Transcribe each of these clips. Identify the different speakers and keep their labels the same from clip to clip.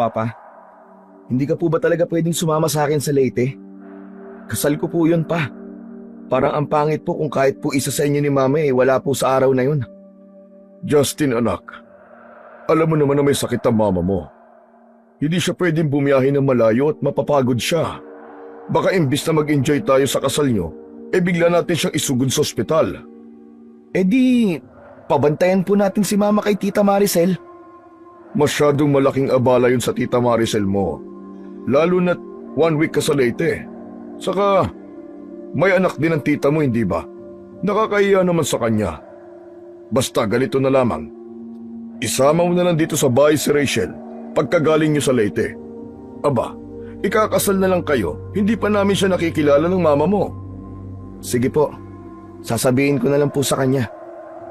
Speaker 1: Papa, hindi ka po ba talaga pwedeng sumama sa akin sa Leyte? Kasal ko po yun, pa. Parang ang pangit po kung kahit po isa sa inyo ni Mama wala po sa araw na yun.
Speaker 2: Justin anak, alam mo naman na may sakit ang mama mo. Hindi siya pwedeng bumiyahe ng malayo at mapapagod siya. Baka imbis na mag-enjoy tayo sa kasal nyo, bigla natin siyang isugod sa ospital.
Speaker 1: Di, pabantayan po natin si Mama kay Tita Maricel.
Speaker 2: Masyadong malaking abala yun sa Tita Maricel mo. Lalo na't 1 week ka sa Leyte. Saka, may anak din ang tita mo, hindi ba? Nakakahiya naman sa kanya. Basta ganito na lamang. Isama mo na lang dito sa bahay si Rachel pagkagaling niyo sa Leyte. Aba, ikakasal na lang kayo, hindi pa namin siya nakikilala ng mama mo.
Speaker 1: Sige po, sasabihin ko na lang po sa kanya.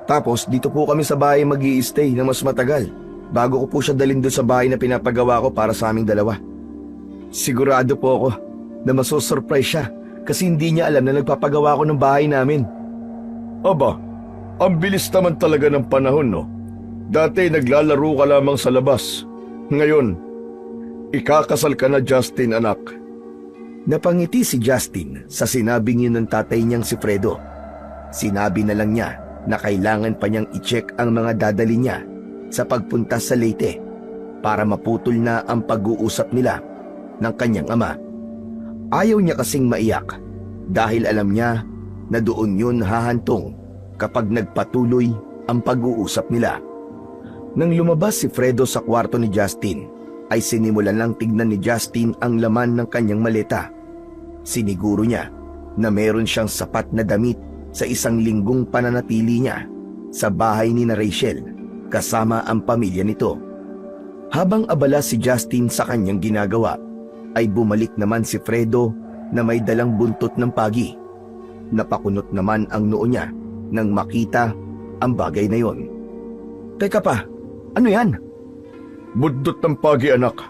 Speaker 1: Tapos dito po kami sa bahay mag-i-stay na mas matagal bago ko po siya dalhin doon sa bahay na pinapagawa ko para sa aming dalawa. Sigurado po ako na masosurprise siya kasi hindi niya alam na nagpapagawa ko ng bahay namin.
Speaker 2: Aba, ang bilis naman talaga ng panahon, no? Dati naglalaro ka lamang sa labas. Ngayon, ikakasal ka na, Justin anak.
Speaker 1: Napangiti si Justin sa sinabing yun ng tatay niyang si Fredo. Sinabi na lang niya na kailangan pa niyang i-check ang mga dadali niya sa pagpunta sa Leyte para maputol na ang pag-uusap nila ng kanyang ama. Ayaw niya kasing maiyak dahil alam niya na doon yun hahantong kapag nagpatuloy ang pag-uusap nila. Nang lumabas si Fredo sa kwarto ni Justin, ay sinimulan lang tignan ni Justin ang laman ng kanyang maleta. Siniguro niya na meron siyang sapat na damit sa 1 linggong pananatili niya sa bahay ni na Rachel kasama ang pamilya nito. Habang abala si Justin sa kanyang ginagawa, ay bumalik naman si Fredo na may dalang buntot ng pagi. Napakunot naman ang noo niya nang makita ang bagay na yon. Teka pa, ano yan?
Speaker 2: Buntot ng pagi anak.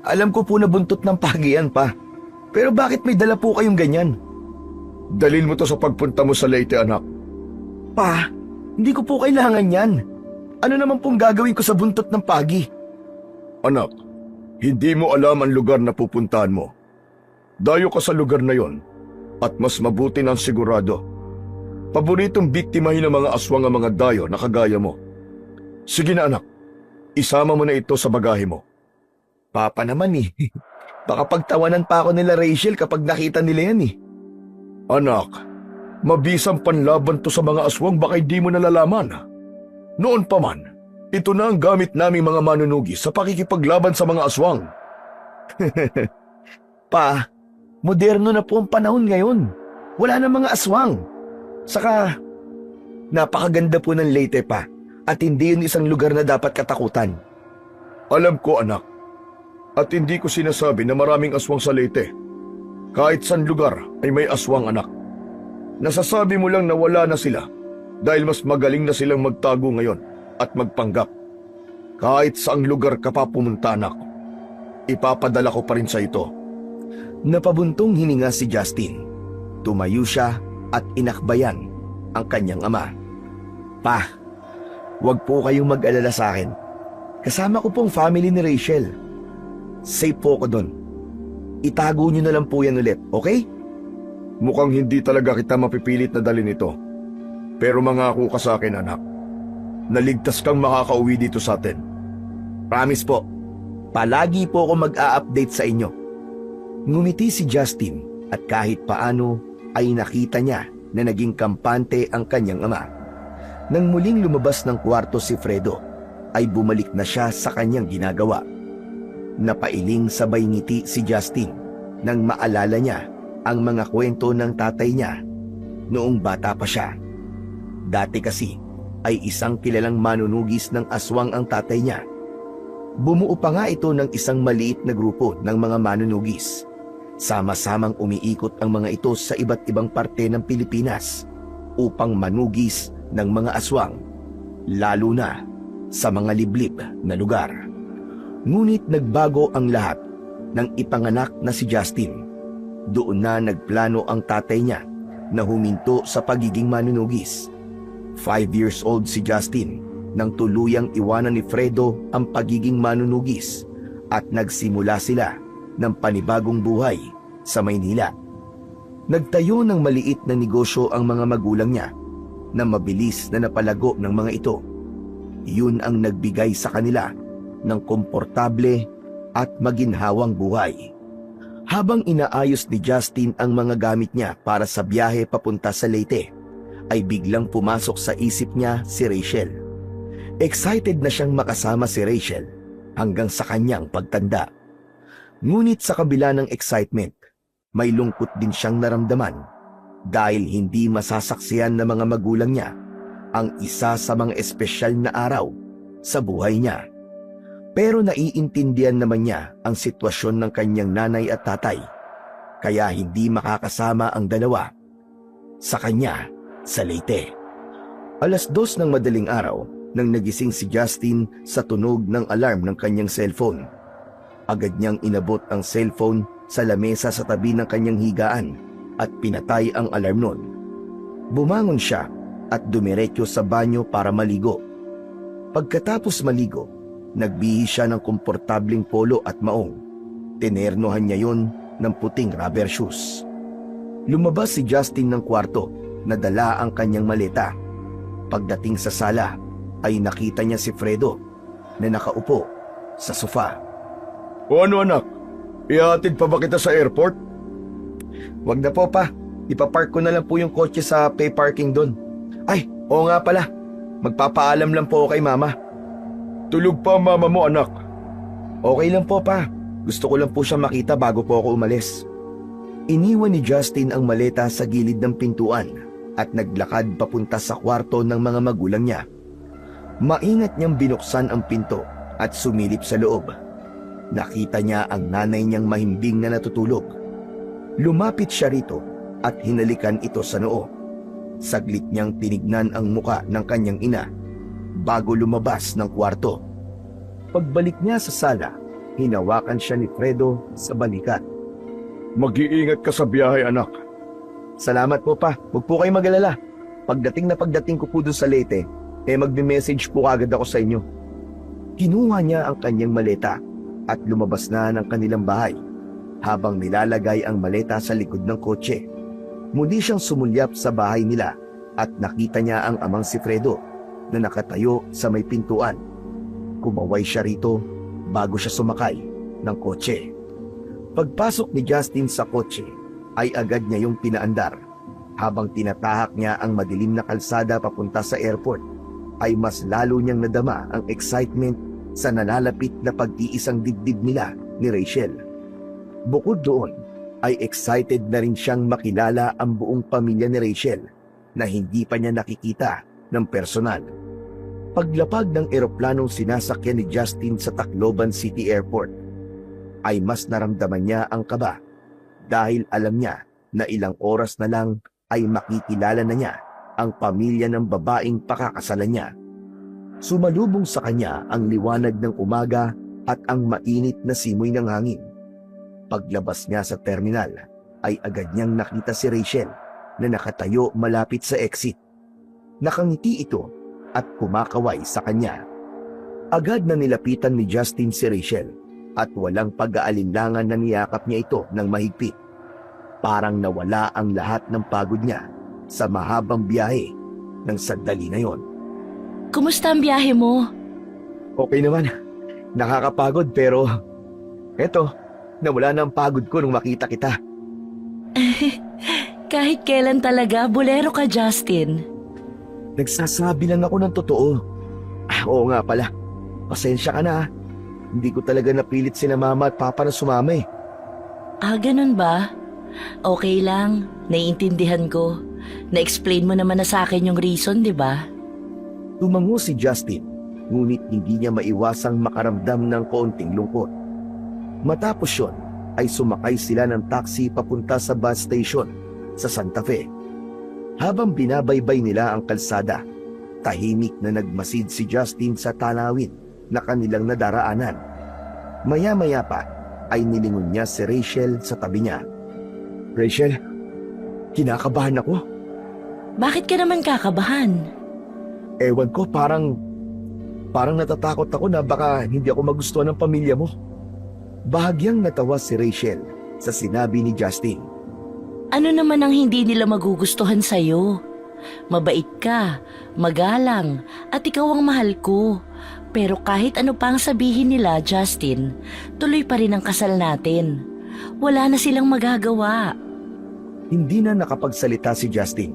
Speaker 1: Alam ko po na buntot ng pagi yan, pa. Pero bakit may dala po kayong ganyan?
Speaker 2: Dalhin mo to sa pagpunta mo sa Leyte anak.
Speaker 1: Pa, hindi ko po kailangan yan. Ano naman pong gagawin ko sa buntot ng pagi?
Speaker 2: Anak, hindi mo alam ang lugar na pupuntahan mo. Dayo ka sa lugar na yon at mas mabuti ng sigurado. Paboritong biktimahin ng mga aswang ang mga dayo na kagaya mo. Sige na anak, isama mo na ito sa bagahe mo.
Speaker 1: Papa naman Baka pagtawanan pa ako nila Rachel kapag nakita nila yan
Speaker 2: Anak, mabisang panlaban to sa mga aswang baka hindi mo nalalaman. Noon pa man, ito na ang gamit naming mga manunugi sa pakikipaglaban sa mga aswang.
Speaker 1: Pa, moderno na po ang panahon ngayon. Wala na mga aswang. Saka, napakaganda po ng Leyte, pa. At hindi yun isang lugar na dapat katakutan.
Speaker 2: Alam ko anak, at hindi ko sinasabi na maraming aswang sa Leyte. Kahit saan lugar ay may aswang anak. Nasasabi mo lang na wala na sila dahil mas magaling na silang magtago ngayon at magpanggap. Kahit saang lugar ka pa pumunta anak, ipapadala ko pa rin sa ito.
Speaker 1: Napabuntong hininga si Justin. Tumayo siya at inakbayan ang kanyang ama. Pa, huwag po kayong mag-alala sa akin. Kasama ko pong family ni Rachel. Safe po ako doon. Itago niyo na lang po yan ulit, okay?
Speaker 2: Mukhang hindi talaga kita mapipilit na dalhin ito. Pero mangako ka sa akin anak, naligtas kang makakauwi dito sa atin.
Speaker 1: Promise po. Palagi po ako mag-a-update sa inyo. Ngumiti si Justin at kahit paano ay nakita niya na naging kampante ang kanyang ama. Nang muling lumabas ng kwarto si Fredo, ay bumalik na siya sa kanyang ginagawa. Napailing sabay ngiti si Justin nang maalala niya ang mga kwento ng tatay niya noong bata pa siya. Dati kasi ay isang kilalang manunugis ng aswang ang tatay niya. Bumuo pa nga ito ng isang maliit na grupo ng mga manunugis. Sama-samang umiikot ang mga ito sa iba't ibang parte ng Pilipinas upang manugis ng mga aswang, lalo na sa mga liblib na lugar. Ngunit nagbago ang lahat nang ipanganak na si Justin. Doon na nagplano ang tatay niya na huminto sa pagiging manunugis. 5 years old si Justin nang tuluyang iwanan ni Fredo ang pagiging manunugis at nagsimula sila ng panibagong buhay sa Maynila. Nagtayo ng maliit na negosyo ang mga magulang niya na mabilis na napalago ng mga ito. Yun ang nagbigay sa kanila ng komportable at maginhawang buhay. Habang inaayos ni Justin ang mga gamit niya para sa biyahe papunta sa Leyte, ay biglang pumasok sa isip niya si Rachel. Excited na siyang makasama si Rachel hanggang sa kanyang pagtanda. Ngunit sa kabila ng excitement, may lungkot din siyang naramdaman dahil hindi masasaksiyan ng mga magulang niya ang isa sa mga espesyal na araw sa buhay niya. Pero naiintindihan naman niya ang sitwasyon ng kanyang nanay at tatay, kaya hindi makakasama ang dalawa sa kanya sa Leyte. 2:00 ng madaling araw nang nagising si Justin sa tunog ng alarm ng kanyang cellphone. Agad niyang inabot ang cellphone sa lamesa sa tabi ng kanyang higaan at pinatay ang alarm nun. Bumangon siya at dumiretso sa banyo para maligo. Pagkatapos maligo, nagbihis siya ng komportableng polo at maong. Tinernohan niya yon ng puting rubber shoes. Lumabas si Justin ng kwarto na dala ang kanyang maleta. Pagdating sa sala, ay nakita niya si Fredo na nakaupo sa sofa.
Speaker 2: O ano anak, ihatid pa ba kita sa airport?
Speaker 1: Wag na po pa, ipapark ko na lang po yung kotse sa pay parking doon. Ay, oo nga pala, magpapaalam lang po ako kay mama.
Speaker 2: Tulog pa ang mama mo anak.
Speaker 1: Okay lang po pa, gusto ko lang po siya makita bago po ako umalis. Iniwan ni Justin ang maleta sa gilid ng pintuan at naglakad papunta sa kwarto ng mga magulang niya. Maingat niyang binuksan ang pinto at sumilip sa loob. Nakita niya ang nanay niyang mahimbing na natutulog. Lumapit siya rito at hinalikan ito sa noo. Saglit niyang tinignan ang muka ng kanyang ina bago lumabas ng kwarto. Pagbalik niya sa sala, hinawakan siya ni Fredo sa balikat.
Speaker 2: Mag-iingat ka sa biyahe anak.
Speaker 1: Salamat po pa, huwag po kayong mag-alala. Pagdating ko po doon sa Leyte, magme-message po agad ako sa inyo. Kinuha niya ang kanyang maleta at lumabas na ng kanilang bahay habang nilalagay ang maleta sa likod ng kotse. Muli siyang sumulyap sa bahay nila at nakita niya ang amang si Fredo na nakatayo sa may pintuan. Kumaway siya rito bago siya sumakay ng kotse. Pagpasok ni Justin sa kotse ay agad niya yung pinaandar. Habang tinatahak niya ang madilim na kalsada papunta sa airport, ay mas lalo niyang nadama ang excitement sa nalalapit na pag-iisang dibdib nila ni Rachel. Bukod doon, ay excited na rin siyang makilala ang buong pamilya ni Rachel na hindi pa niya nakikita ng personal. Paglapag ng eroplanong sinasakyan ni Justin sa Tacloban City Airport, ay mas naramdaman niya ang kaba dahil alam niya na ilang oras na lang ay makikilala na niya ang pamilya ng babaeng pakakasalan niya. Sumalubong sa kanya ang liwanag ng umaga at ang mainit na simoy ng hangin. Paglabas niya sa terminal, ay agad niyang nakita si Rachel na nakatayo malapit sa exit. Nakangiti ito at kumakaway sa kanya. Agad na nilapitan ni Justin si Rachel at walang pag-aalinlangan na niyakap niya ito ng mahigpit. Parang nawala ang lahat ng pagod niya sa mahabang biyahe ng sandali na yon.
Speaker 3: Kumusta ang biyahe mo?
Speaker 1: Okay naman. Nakakapagod pero eto, nawala na ang pagod ko nung makita kita.
Speaker 3: Kahit kailan talaga, bolero ka, Justin.
Speaker 1: Nagsasabi lang ako ng totoo. Oo nga pala. Pasensya ka na. Hindi ko talaga napilit sina mama at papa na sumama eh.
Speaker 3: Ganun ba? Okay lang, naiintindihan ko. Na-explain mo naman na sa akin yung reason, di ba?
Speaker 1: Tumango si Justin, ngunit hindi niya maiwasang makaramdam ng kaunting lungkot. Matapos yun, ay sumakay sila ng taxi papunta sa bus station sa Santa Fe. Habang binabaybay nila ang kalsada, tahimik na nagmasid si Justin sa tanawin na kanilang nadaraanan. Maya-maya pa ay nilingon niya si Rachel sa tabi niya. Rachel, kinakabahan ako.
Speaker 3: Bakit ka naman kakabahan?
Speaker 1: Ewan ko, parang natatakot ako na baka hindi ako magustuhan ng pamilya mo. Bahagyang natawa si Rachel sa sinabi ni Justin.
Speaker 3: Ano naman ang hindi nila magugustuhan sa'yo? Mabait ka, magalang, at ikaw ang mahal ko. Pero kahit ano pa ang sabihin nila, Justin, tuloy pa rin ang kasal natin. Wala na silang magagawa.
Speaker 1: Hindi na nakapagsalita si Justin,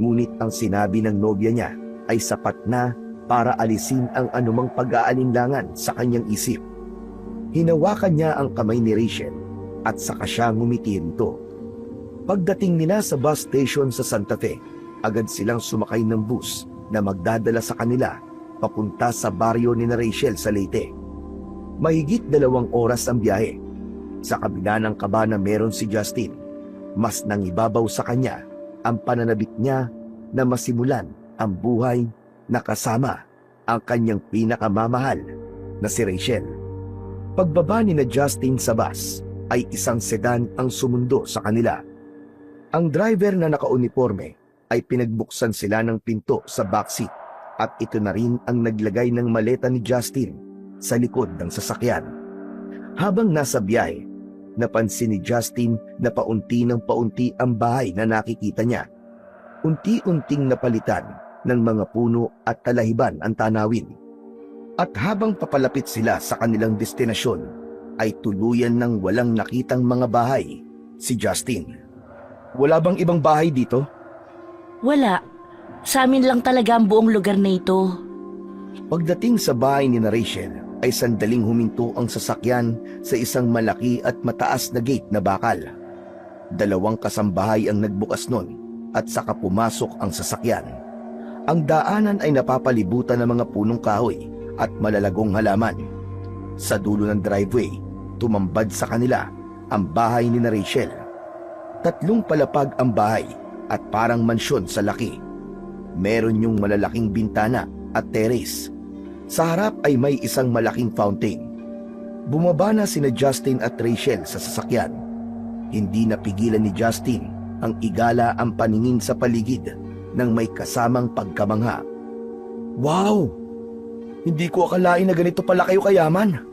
Speaker 1: ngunit ang sinabi ng nobya niya ay sapat na para alisin ang anumang pag-aalinlangan sa kanyang isip. Hinawakan niya ang kamay ni Rachel at saka siya ngumiti rito. Pagdating nila sa bus station sa Santa Fe, agad silang sumakay ng bus na magdadala sa kanila papunta sa baryo ni Rachel sa Leyte. Mahigit 2 oras ang biyahe. Sa kabila ng kaba na meron si Justin, mas nangibabaw sa kanya ang pananabik niya na masimulan ang buhay na kasama ang kanyang pinakamamahal na si Rachel. Pagbaba ni na Justin sa bus ay isang sedan ang sumundo sa kanila. Ang driver na nakauniforme ay pinagbuksan sila ng pinto sa backseat at ito na rin ang naglagay ng maleta ni Justin sa likod ng sasakyan. Habang nasa biyahe, napansin ni Justin na paunti ng paunti ang bahay na nakikita niya. Unti-unting napalitan ng mga puno at talahiban ang tanawin. At habang papalapit sila sa kanilang destinasyon, ay tuluyan ng walang nakitang mga bahay si Justin. Wala bang ibang bahay dito?
Speaker 3: Wala. Sa amin lang talaga ang buong lugar na ito.
Speaker 1: Pagdating sa bahay ni na Rachel, ay sandaling huminto ang sasakyan sa isang malaki at mataas na gate na bakal. 2 kasambahay ang nagbukas nun at saka pumasok ang sasakyan. Ang daanan ay napapalibutan ng mga punong kahoy at malalagong halaman. Sa dulo ng driveway, tumambad sa kanila ang bahay ni na Rachel. 3 palapag ang bahay at parang mansyon sa laki. Meron yung malalaking bintana at terrace. Sa harap ay may isang malaking fountain. Bumaba na sina Justin at Rachel sa sasakyan. Hindi napigilan ni Justin ang igala ang paningin sa paligid ng may kasamang pagkamangha. Wow! Hindi ko akalain na ganito pala kayo kayaman.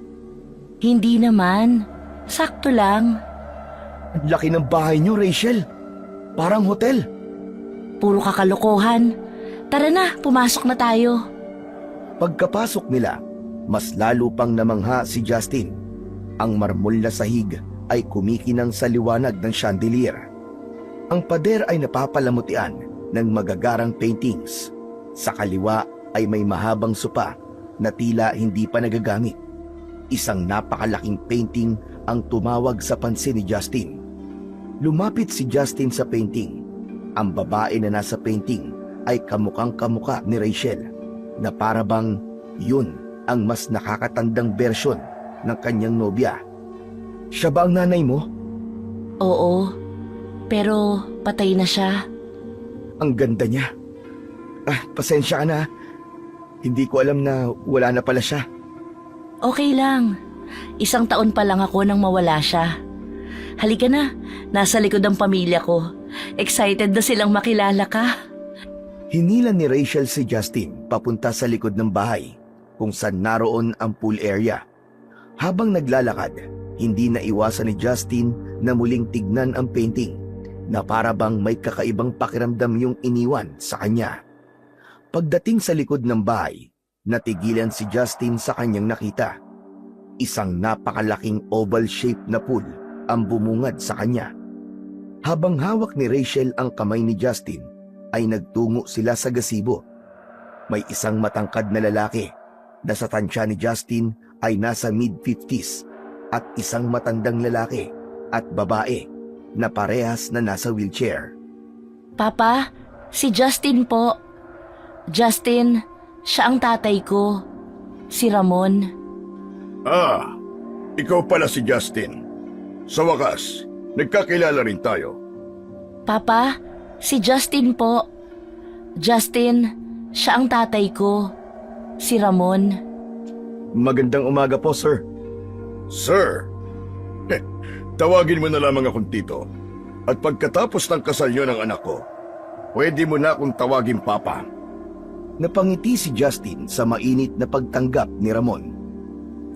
Speaker 3: Hindi naman. Sakto lang.
Speaker 1: Ang laki ng bahay niyo, Rachel. Parang hotel.
Speaker 3: Puro kakalokohan. Tara na, pumasok na tayo.
Speaker 1: Pagkapasok nila, mas lalo pang namangha si Justin. Ang marmol na sahig ay kumikinang sa liwanag ng chandelier. Ang pader ay napapalamutian ng magagarang paintings. Sa kaliwa ay may mahabang sopa na tila hindi pa nagagamit. Isang napakalaking painting ang tumawag sa pansin ni Justin. Lumapit si Justin sa painting. Ang babae na nasa painting ay kamukhang-kamukha ni Rachel, na para bang yun ang mas nakakatandang bersyon ng kanyang nobya. Siya ba ang nanay mo?
Speaker 3: Oo, pero patay na siya.
Speaker 1: Ang ganda niya. Pasensya ka na. Hindi ko alam na wala na pala siya.
Speaker 3: Okay lang. 1 taon pa lang ako nang mawala siya. Halika na, nasa likod ang pamilya ko. Excited na silang makilala ka.
Speaker 1: Hinilan ni Rachel si Justin papunta sa likod ng bahay kung saan naroon ang pool area. Habang naglalakad, hindi na iwasan ni Justin na muling tignan ang painting na para bang may kakaibang pakiramdam yung iniwan sa kanya. Pagdating sa likod ng bahay, natigilan si Justin sa kanyang nakita. Isang napakalaking oval shape na pool ang bumungad sa kanya. Habang hawak ni Rachel ang kamay ni Justin, ay nagtungo sila sa gazebo. May isang matangkad na lalaki na sa tansya ni Justin ay nasa mid-50s at isang matandang lalaki at babae na parehas na nasa wheelchair.
Speaker 3: Papa, si Justin po. Justin, siya ang tatay ko. Si Ramon.
Speaker 2: Ikaw pala si Justin. Sa wakas, nagkakilala rin tayo.
Speaker 3: Papa, si Justin po. Justin, siya ang tatay ko. Si Ramon.
Speaker 1: Magandang umaga po, sir.
Speaker 2: Sir, tawagin mo na lamang akong tito. At pagkatapos ng kasal niyo ng anak ko, pwede mo na akong tawagin Papa.
Speaker 1: Napangiti si Justin sa mainit na pagtanggap ni Ramon.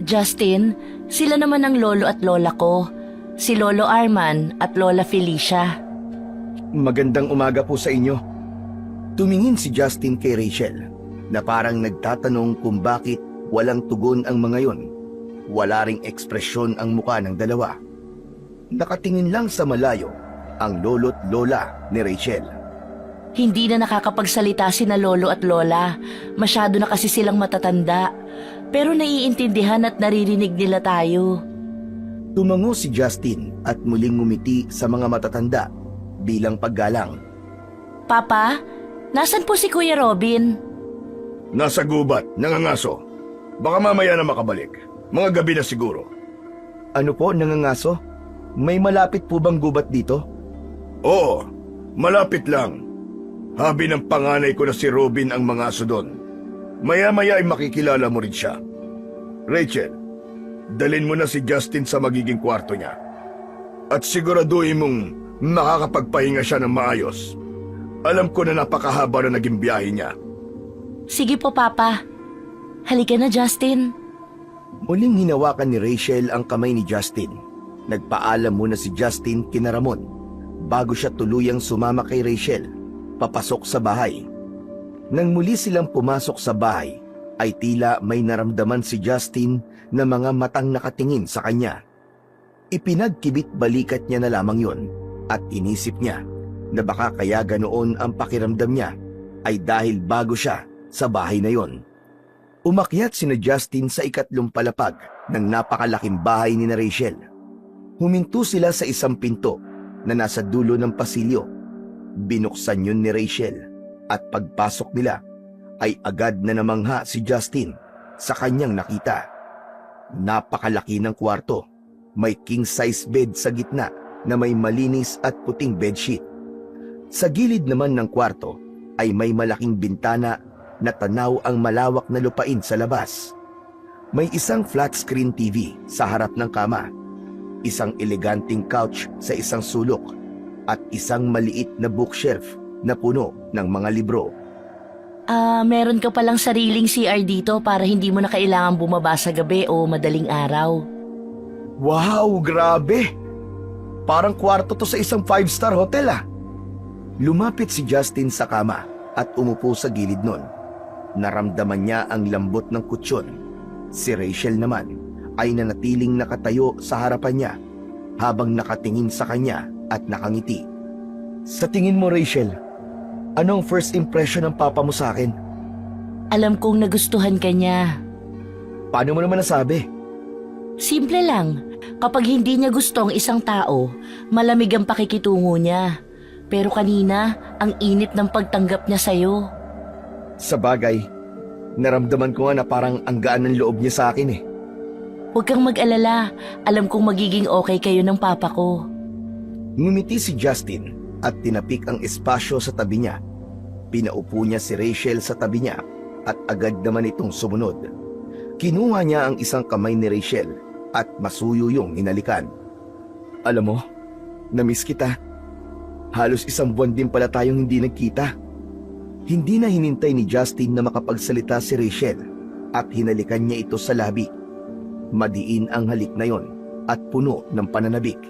Speaker 3: Justin, Sila naman ang lolo at lola ko, si Lolo Arman at Lola Felicia.
Speaker 1: Magandang umaga po sa inyo. Tumingin si Justin kay Rachel na parang nagtatanong kung bakit walang tugon ang mga yon. Wala ring ekspresyon ang muka ng dalawa. Nakatingin lang sa malayo ang lolo't lola ni Rachel.
Speaker 3: Hindi na nakakapagsalita sina lolo at lola, masyado na kasi silang matatanda. Pero naiintindihan at naririnig nila tayo.
Speaker 1: Tumango si Justin at muling ngumiti sa mga matatanda bilang paggalang.
Speaker 3: Papa, nasan po si Kuya Robin?
Speaker 2: Nasa gubat, nangangaso. Baka mamaya na makabalik. Mga gabi na siguro.
Speaker 1: Ano po, nangangaso? May malapit po bang gubat dito?
Speaker 2: Oo, malapit lang. Habi ng panganay ko na si Robin ang mga aso doon. Maya-maya ay makikilala mo rin siya. Rachel, dalhin mo na si Justin sa magiging kwarto niya. At siguraduhin mong makakapagpahinga siya ng maayos. Alam ko na napakahaba na naging biyahe niya.
Speaker 3: Sige po, Papa. Halika na, Justin.
Speaker 1: Muling hinawakan ni Rachel ang kamay ni Justin. Nagpaalam muna si Justin kina Ramon bago siya tuluyang sumama kay Rachel papasok sa bahay. Nang muli silang pumasok sa bahay, ay tila may naramdaman si Justin na mga matang nakatingin sa kanya. Ipinagkibit balikat niya na lamang yon at inisip niya na baka kaya ganoon ang pakiramdam niya ay dahil bago siya sa bahay na yon. Umakyat sina Justin sa ikatlong palapag ng napakalaking bahay ni na Rachel. Huminto sila sa isang pinto na nasa dulo ng pasilyo. Binuksan yun ni Rachel at pagpasok nila ay agad na namangha si Justin sa kanyang nakita. Napakalaki ng kwarto. May king-size bed sa gitna na may malinis at puting bedsheet. Sa gilid naman ng kwarto ay may malaking bintana na tanaw ang malawak na lupain sa labas. May isang flat screen TV sa harap ng kama, isang eleganting couch sa isang sulok, at isang maliit na bookshelf na puno ng mga libro.
Speaker 3: Meron ka palang sariling CR dito para hindi mo na kailangan bumaba sa gabi o madaling araw.
Speaker 1: Wow, grabe! Parang kwarto to sa isang 5-star hotel ah. Lumapit si Justin sa kama at umupo sa gilid nun. Naramdaman niya ang lambot ng kutsyon. Si Rachel naman ay nanatiling nakatayo sa harapan niya habang nakatingin sa kanya at nakangiti. Sa tingin mo, Rachel, anong first impression ng papa mo sa akin?
Speaker 3: Alam kong nagustuhan ka niya.
Speaker 1: Paano mo naman nasabi?
Speaker 3: Simple lang. Kapag hindi niya gusto ang isang tao, malamig ang pakikitungo niya. Pero kanina, ang init ng pagtanggap niya sa'yo.
Speaker 1: Sa bagay, naramdaman ko nga na parang ang gaan ng loob niya sa akin eh.
Speaker 3: Huwag kang mag-alala. Alam kong magiging okay kayo ng papa ko.
Speaker 1: Ngumiti si Justin at tinapik ang espasyo sa tabi niya. Pinaupo niya si Rachel sa tabi niya at agad naman itong sumunod. Kinuha niya ang isang kamay ni Rachel at masuyuyong hinalikan. Alam mo, namiss kita. Halos isang buwan din pala tayong hindi nagkita. Hindi na hinintay ni Justin na makapagsalita si Rachel at hinalikan niya ito sa labi. Madiin ang halik na yon at puno ng pananabik.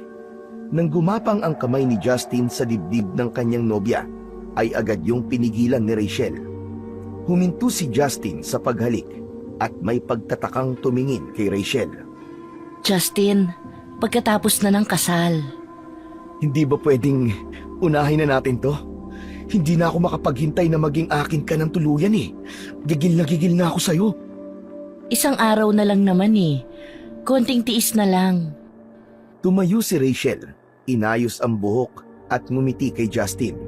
Speaker 1: Nang gumapang ang kamay ni Justin sa dibdib ng kanyang nobya, ay agad yung pinigilan ni Rachel. Huminto si Justin sa paghalik at may pagtatakang tumingin kay Rachel.
Speaker 3: Justin, pagkatapos na ng kasal.
Speaker 1: Hindi ba pwedeng unahin na natin to? Hindi na ako makapaghintay na maging akin ka ng tuluyan eh. Gigil na ako sa'yo.
Speaker 3: Isang araw na lang naman eh. Konting tiis na lang.
Speaker 1: Tumayo si Rachel, inayos ang buhok at ngumiti kay Justin.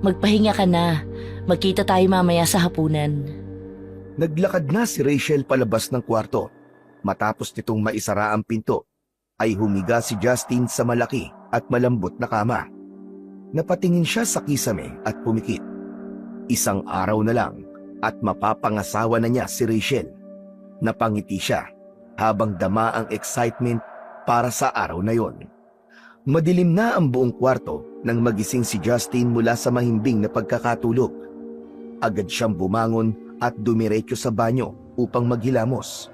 Speaker 3: Magpahinga ka na. Magkita tayo mamaya sa hapunan.
Speaker 1: Naglakad na si Rachel palabas ng kwarto. Matapos nitong maisara ang pinto, ay humiga si Justin sa malaki at malambot na kama. Napatingin siya sa kisame at pumikit. Isang araw na lang at mapapangasawa na niya si Rachel. Napangiti siya habang dama ang excitement para sa araw na yon. Madilim na ang buong kwarto nang magising si Justin mula sa mahimbing na pagkakatulog. Agad siyang bumangon at dumiretso sa banyo upang maghilamos.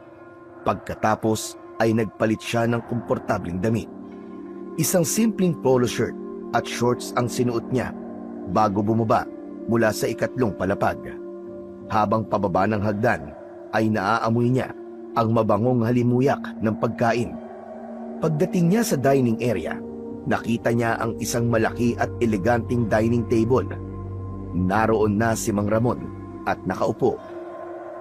Speaker 1: Pagkatapos ay nagpalit siya ng komportableng damit. Isang simpleng polo shirt at shorts ang sinuot niya bago bumaba mula sa ikatlong palapag. Habang pababa ng hagdan ay naaamoy niya ang mabangong halimuyak ng pagkain. Pagdating niya sa dining area, nakita niya ang isang malaki at eleganting dining table. Naroon na si Mang Ramon at nakaupo.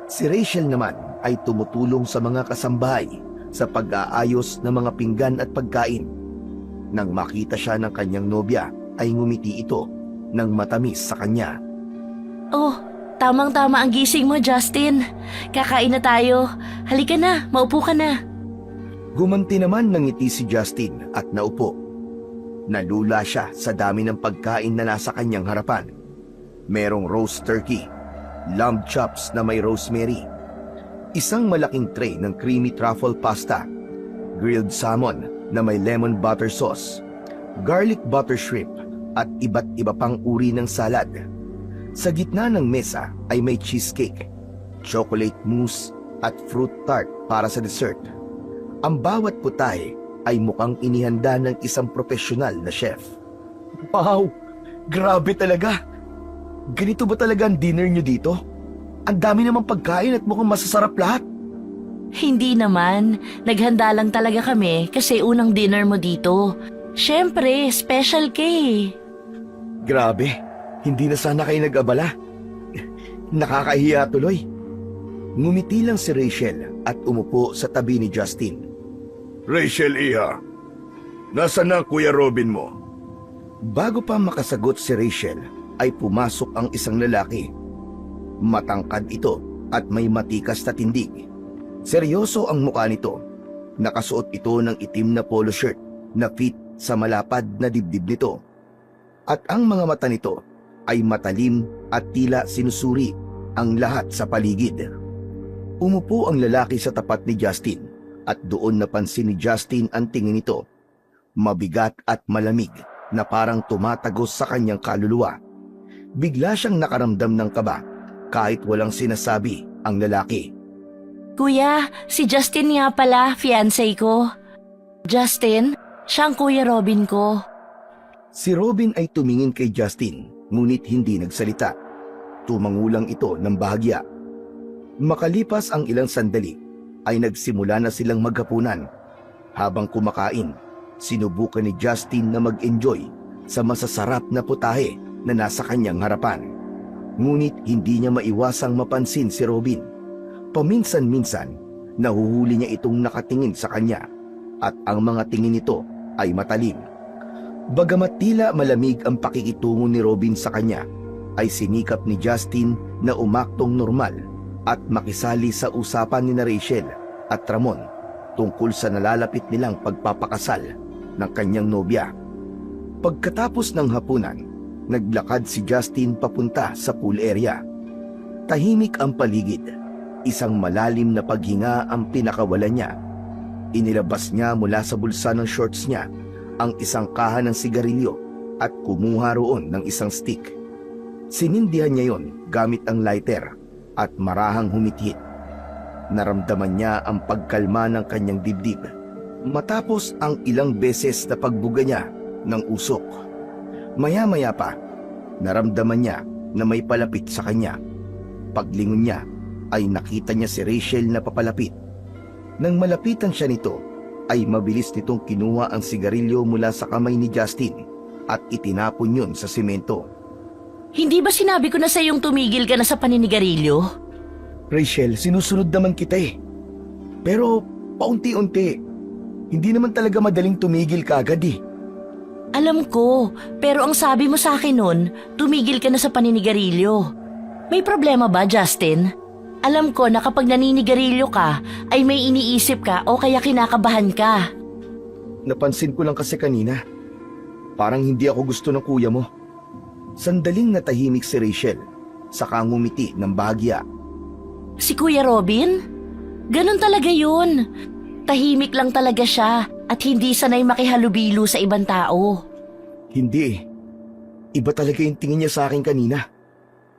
Speaker 1: Si Rachel naman ay tumutulong sa mga kasambahay sa pag-aayos ng mga pinggan at pagkain. Nang makita siya ng kanyang nobya ay ngumiti ito ng matamis sa kanya.
Speaker 3: Oh, tamang-tama ang gising mo, Justin. Kakain na tayo. Halika na, maupo ka na.
Speaker 1: Gumanti naman ng ngiti si Justin at naupo. Nalula siya sa dami ng pagkain na nasa kanyang harapan. Merong roast turkey, lamb chops na may rosemary, isang malaking tray ng creamy truffle pasta, grilled salmon na may lemon butter sauce, garlic butter shrimp at iba't iba pang uri ng salad. Sa gitna ng mesa ay may cheesecake, chocolate mousse at fruit tart para sa dessert. Ang bawat putahe ay mukhang inihanda ng isang profesional na chef. Wow! Grabe talaga! Ganito ba talaga ang dinner nyo dito? Ang dami namang pagkain at mukhang masasarap lahat.
Speaker 3: Hindi naman. Naghanda lang talaga kami kasi unang dinner mo dito. Siyempre, special ka eh.
Speaker 1: Grabe, hindi na sana kayo nag-abala. Nakakahiya tuloy. Ngumiti lang si Rachel at umupo sa tabi ni Justin.
Speaker 2: Rachel, iha. Nasaan na Kuya Robin mo?
Speaker 1: Bago pa makasagot si Rachel, ay pumasok ang isang lalaki. Matangkad ito at may matikas na tindig. Seryoso ang mukha nito. Nakasuot ito ng itim na polo shirt na fit sa malapad na dibdib nito. At ang mga mata nito ay matalim at tila sinusuri ang lahat sa paligid. Umupo ang lalaki sa tapat ni Justin at doon napansin ni Justin ang tingin nito. Mabigat at malamig na parang tumatagos sa kanyang kaluluwa. Bigla siyang nakaramdam ng kaba kahit walang sinasabi ang lalaki.
Speaker 3: Kuya, si Justin nga pala, fiancé ko. Justin, siya ang Kuya Robin ko.
Speaker 1: Si Robin ay tumingin kay Justin, ngunit hindi nagsalita. Tumangulang ito ng bahagya. Makalipas ang ilang sandali, ay nagsimula na silang maghapunan. Habang kumakain, sinubukan ni Justin na mag-enjoy sa masasarap na putahe na nasa kanyang harapan. Ngunit hindi niya maiwasang mapansin si Robin. Paminsan-minsan, nahuhuli niya itong nakatingin sa kanya at ang mga tingin nito ay matalim. Bagamat tila malamig ang pakikitungo ni Robin sa kanya, ay sinikap ni Justin na umaktong normal at makisali sa usapan ni Rachel at Ramon tungkol sa nalalapit nilang pagpapakasal ng kanyang nobya. Pagkatapos ng hapunan, naglakad si Justin papunta sa pool area. Tahimik ang paligid. Isang malalim na paghinga ang pinakawalan niya. Inilabas niya mula sa bulsa ng shorts niya ang isang kaha ng sigarilyo at kumuha roon ng isang stick. Sinindihan niya yon gamit ang lighter at marahang humithit. Naramdaman niya ang pagkalma ng kanyang dibdib matapos ang ilang beses na pagbuga niya ng usok. Maya-maya pa, naramdaman niya na may palapit sa kanya. Paglingon niya, ay nakita niya si Rachel na papalapit. Nang malapitan siya nito, ay mabilis nitong kinuha ang sigarilyo mula sa kamay ni Justin at itinapon yun sa simento.
Speaker 3: Hindi ba sinabi ko na sa iyong tumigil ka na sa paninigarilyo?
Speaker 1: Rachel, sinusunod naman kita eh. Pero paunti-unti, hindi naman talaga madaling tumigil kaagad eh.
Speaker 3: Alam ko, pero ang sabi mo sa akin nun, tumigil ka na sa paninigarilyo. May problema ba, Justin? Alam ko na kapag naninigarilyo ka, ay may iniisip ka o kaya kinakabahan ka.
Speaker 1: Napansin ko lang kasi kanina, parang hindi ako gusto ng kuya mo. Sandaling natahimik si Rachel, saka ngumiti ng bahagya.
Speaker 3: Si Kuya Robin? Ganon talaga yun. Tahimik lang talaga siya at hindi sanay makihalubilo sa ibang tao.
Speaker 1: Hindi eh. Iba talaga yung tingin niya sa akin kanina.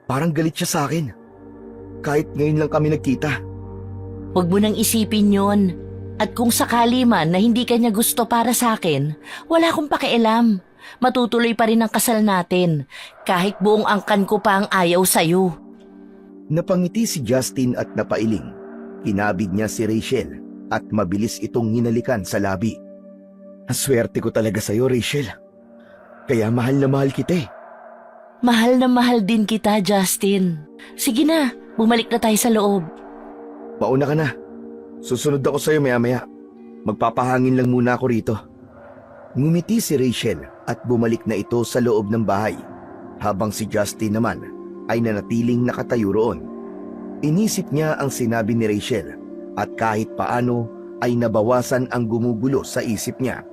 Speaker 1: Parang galit siya sa akin. Kahit ngayon lang kami nagkita.
Speaker 3: Huwag mo nang isipin yon. At kung sakali man na hindi kanya gusto para sa akin, wala akong pakialam. Matutuloy pa rin ang kasal natin, kahit buong angkan ko pa ang ayaw sa'yo.
Speaker 1: Napangiti si Justin at napailing. Kinabig niya si Rachel at mabilis itong hinalikan sa labi. Ang swerte ko talaga sa'yo, Rachel. Kaya mahal na mahal kita eh.
Speaker 3: Mahal na mahal din kita, Justin. Sige na, bumalik na tayo sa loob.
Speaker 1: Mauna ka na. Susunod ako sa'yo maya-maya. Magpapahangin lang muna ako rito. Ngumiti si Rachel at bumalik na ito sa loob ng bahay, habang si Justin naman ay nanatiling nakatayo roon. Inisip niya ang sinabi ni Rachel at kahit paano ay nabawasan ang gumugulo sa isip niya.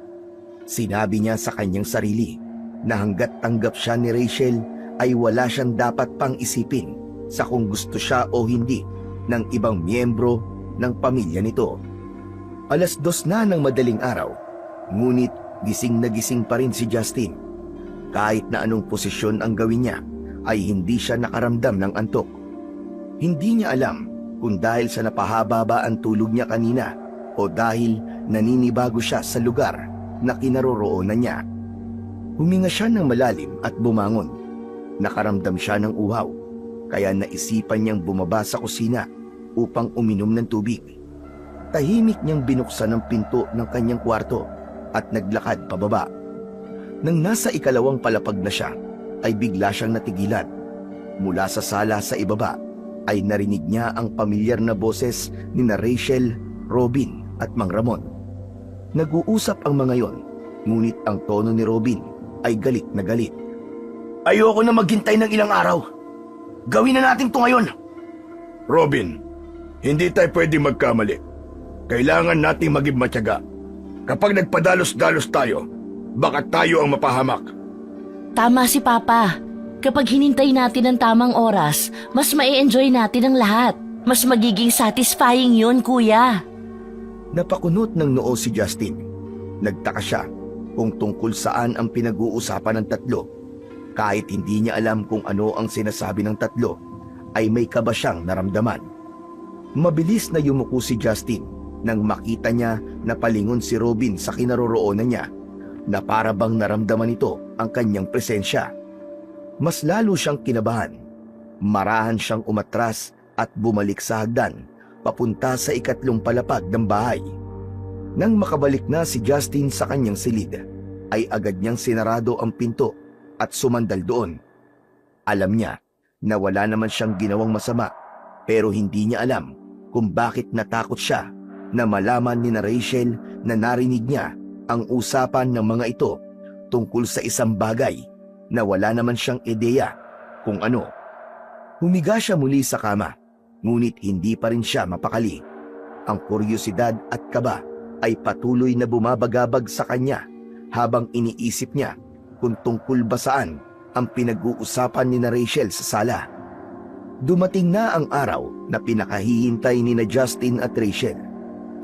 Speaker 1: Sinabi niya sa kanyang sarili na hanggat tanggap siya ni Rachel ay wala siyang dapat pang isipin sa kung gusto siya o hindi ng ibang miyembro ng pamilya nito. 2:00 na ng madaling araw, ngunit gising na gising pa rin si Justin. Kahit na anong posisyon ang gawin niya, ay hindi siya nakaramdam ng antok. Hindi niya alam kung dahil sa napahaba ba ang tulog niya kanina o dahil naninibago siya sa lugar na kinaroroonan niya. Huminga siya ng malalim at bumangon. Nakaramdam siya ng uhaw, kaya naisipan niyang bumaba sa kusina upang uminom ng tubig. Tahimik niyang binuksan ang pinto ng kanyang kwarto at naglakad pababa. Nang nasa 2nd palapag na siya, ay bigla siyang natigilan. Mula sa sala sa ibaba, ay narinig niya ang pamilyar na boses ni na Rachel, Robin at Mang Ramon. Nag-uusap ang mga yon, ngunit ang tono ni Robin ay galit na galit. Ayoko na maghintay ng ilang araw. Gawin na natin to ngayon.
Speaker 2: Robin, hindi tayo pwede magkamali. Kailangan nating maging matyaga. Kapag nagpadalos-dalos tayo, baka tayo ang mapahamak.
Speaker 3: Tama si Papa. Kapag hinintay natin ang tamang oras, mas ma-enjoy natin ang lahat. Mas magiging satisfying yun, Kuya.
Speaker 1: Napakunot ng noo si Justin. Nagtaka siya kung tungkol saan ang pinag-uusapan ng tatlo. Kahit hindi niya alam kung ano ang sinasabi ng tatlo, ay may kaba siyang naramdaman. Mabilis na yumuko si Justin nang makita niya na palingon si Robin sa kinaroroonan niya, na para bang naramdaman nito ang kanyang presensya. Mas lalo siyang kinabahan. Marahan siyang umatras at bumalik sa hagdan, papunta sa 3rd palapag ng bahay. Nang makabalik na si Justin sa kanyang silid, ay agad niyang sinarado ang pinto at sumandal doon. Alam niya na wala naman siyang ginawang masama, pero hindi niya alam kung bakit natakot siya na malaman ni na Rachel na narinig niya ang usapan ng mga ito tungkol sa isang bagay na wala naman siyang ideya kung ano. Humiga siya muli sa kama, ngunit hindi pa rin siya mapakali. Ang kuryosidad at kaba ay patuloy na bumabagabag sa kanya habang iniisip niya kung tungkol ba saan ang pinag-uusapan ni na Rachel sa sala. Dumating na ang araw na pinakahihintay ni na Justin at Rachel,